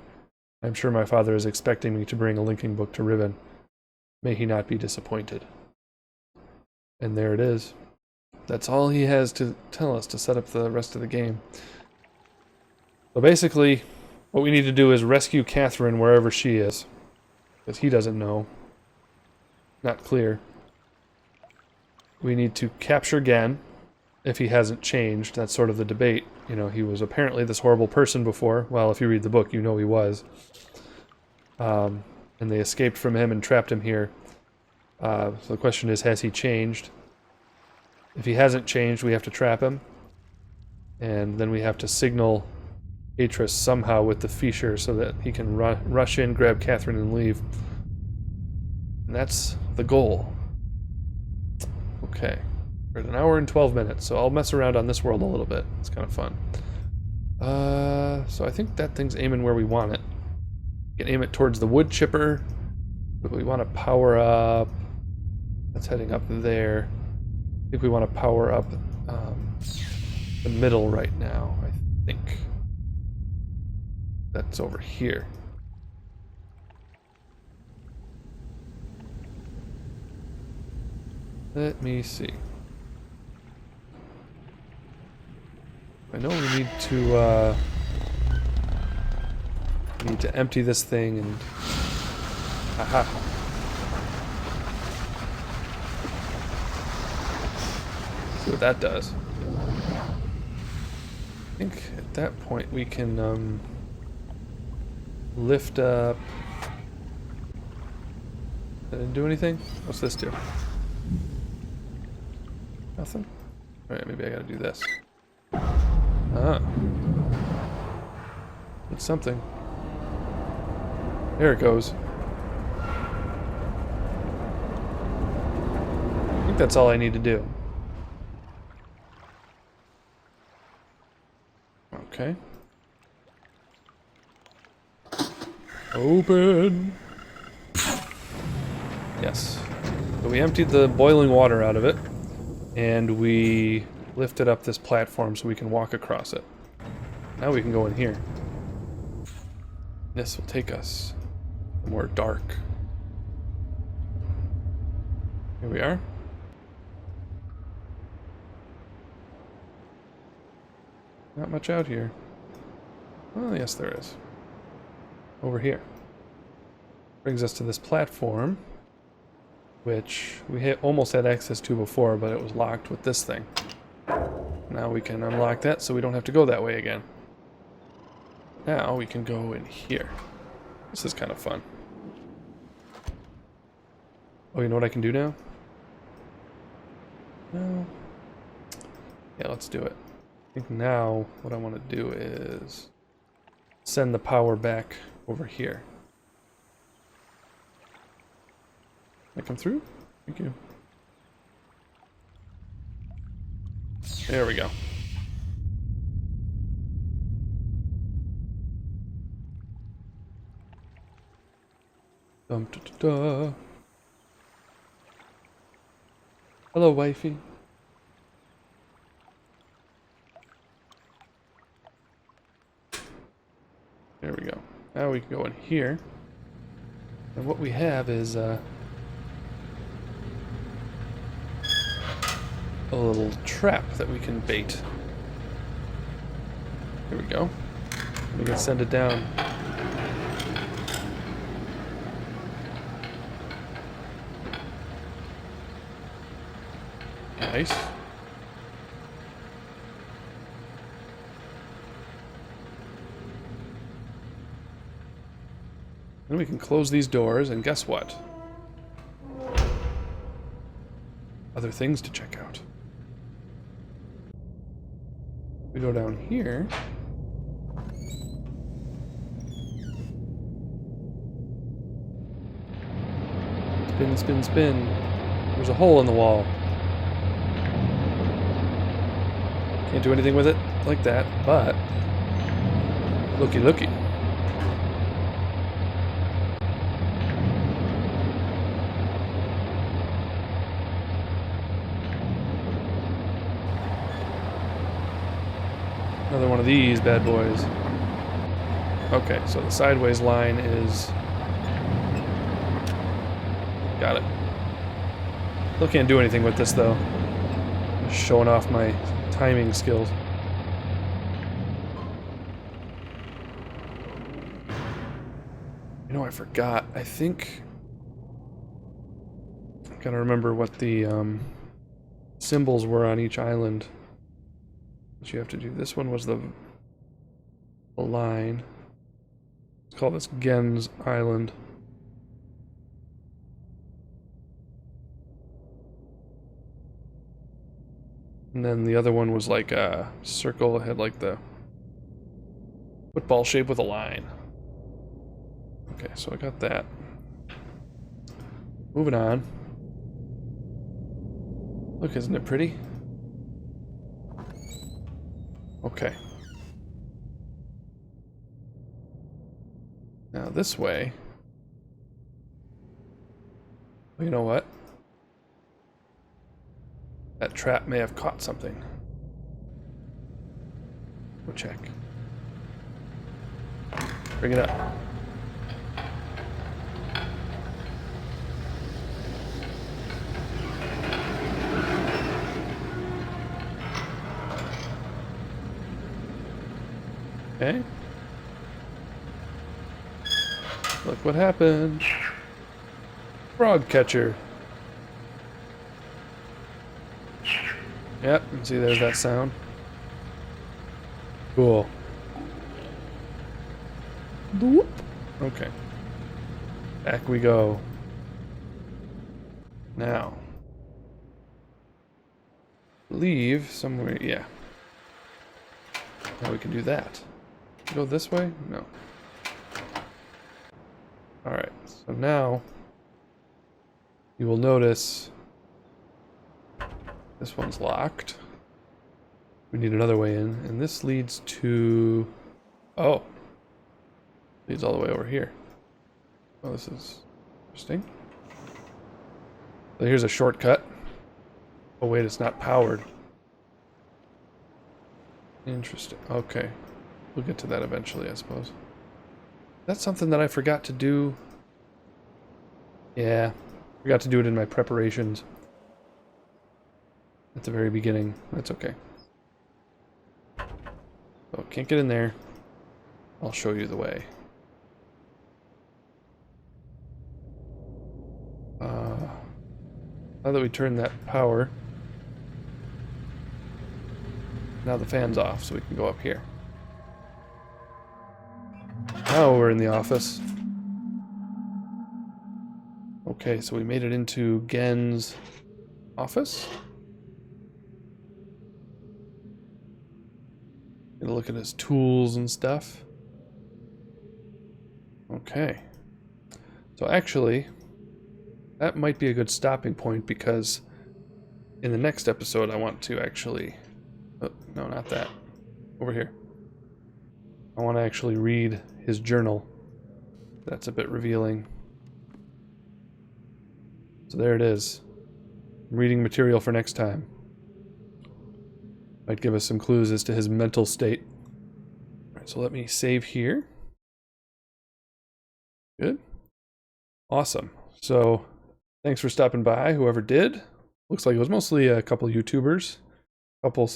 I'm sure my father is expecting me to bring a linking book to Riven. May he not be disappointed. And there it is. That's all he has to tell us to set up the rest of the game. So basically, what we need to do is rescue Catherine wherever she is. Because he doesn't know. Not clear. We need to capture Gen, if he hasn't changed. That's sort of the debate. You know, he was apparently this horrible person before. Well, if you read the book, you know he was. And they escaped from him and trapped him here. So the question is, has he changed? If he hasn't changed, we have to trap him. And then we have to signal Atris somehow with the fissure so that he can rush in, grab Catherine, and leave. And that's the goal. Okay. We're at 1 hour and 12 minutes, so I'll mess around on this world a little bit. It's kind of fun. So I think that thing's aiming where we want it. We can aim it towards the wood chipper, but we want to power up. That's heading up there. I think we want to power up the middle right now, I think. That's over here. Let me see. I know we need to empty this thing and aha. See what that does. I think at that point we can lift up. Did it do anything? What's this do? Nothing? Alright, maybe I gotta do this. Ah. It's something. There it goes. I think that's all I need to do. Okay. Open! Yes. So we emptied the boiling water out of it, and we lifted up this platform so we can walk across it. Now we can go in here. This will take us somewhere dark. Here we are. Not much out here. Oh, yes, there is. Over here. Brings us to this platform, which we almost had access to before, but it was locked with this thing. Now we can unlock that so we don't have to go that way again. Now we can go in here. This is kind of fun. Oh, you know what I can do now? No. Yeah, let's do it. I think now what I want to do is send the power back over here. Can I come through? Thank you. There we go. Dum da da da. Hello, wifey. There we go. Now we can go in here. And what we have is a little trap that we can bait. Here we go. We can send it down. Nice. Then we can close these doors, and guess what? Other things to check out. We go down here. Spin, spin, spin. There's a hole in the wall. Can't do anything with it like that, but looky looky. Another one of these bad boys. Okay, so the sideways line is... Got it. Still can't do anything with this though. Just showing off my timing skills. You know, I forgot. I think... I gotta remember what the symbols were on each island. What you have to do. This one was the line. Let's call this Gen's Island. And then the other one was like a circle. It had like the football shape with a line. Okay, so I got that. Moving on. Look, isn't it pretty? Okay. Now this way. Well, you know what? That trap may have caught something. Go check. Bring it up. Okay. Look what happened. Frog catcher. Yep, see there's that sound. Cool. Boop. Okay. Back we go. Now. Leave somewhere, yeah. Now we can do that. Go this way? No. Alright, so now you will notice this one's locked. We need another way in, and this leads to... Oh. Leads all the way over here. Oh, this is interesting. So here's a shortcut. Oh wait, it's not powered. Interesting. Okay. We'll get to that eventually, I suppose. That's something that I forgot to do. Yeah. Forgot to do it in my preparations. At the very beginning. That's okay. So, can't get in there. I'll show you the way. Now that we turn that power, now the fan's off, so we can go up here. Now we're in the office. Okay, so we made it into Gen's office. Gonna look at his tools and stuff. Okay. So actually, that might be a good stopping point because in the next episode I want to actually... Oh, no, not that. Over here. I want to actually read his journal. That's a bit revealing. So there it is. Reading material for next time. Might give us some clues as to his mental state. Alright, so let me save here. Good. Awesome. So, thanks for stopping by, whoever did. Looks like it was mostly a couple YouTubers. A couple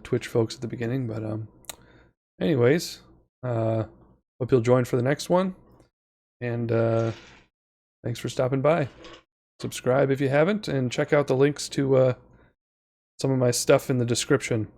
Twitch folks at the beginning, but anyways, hope you'll join for the next one. And thanks for stopping by. Subscribe if you haven't, and check out the links to some of my stuff in the description.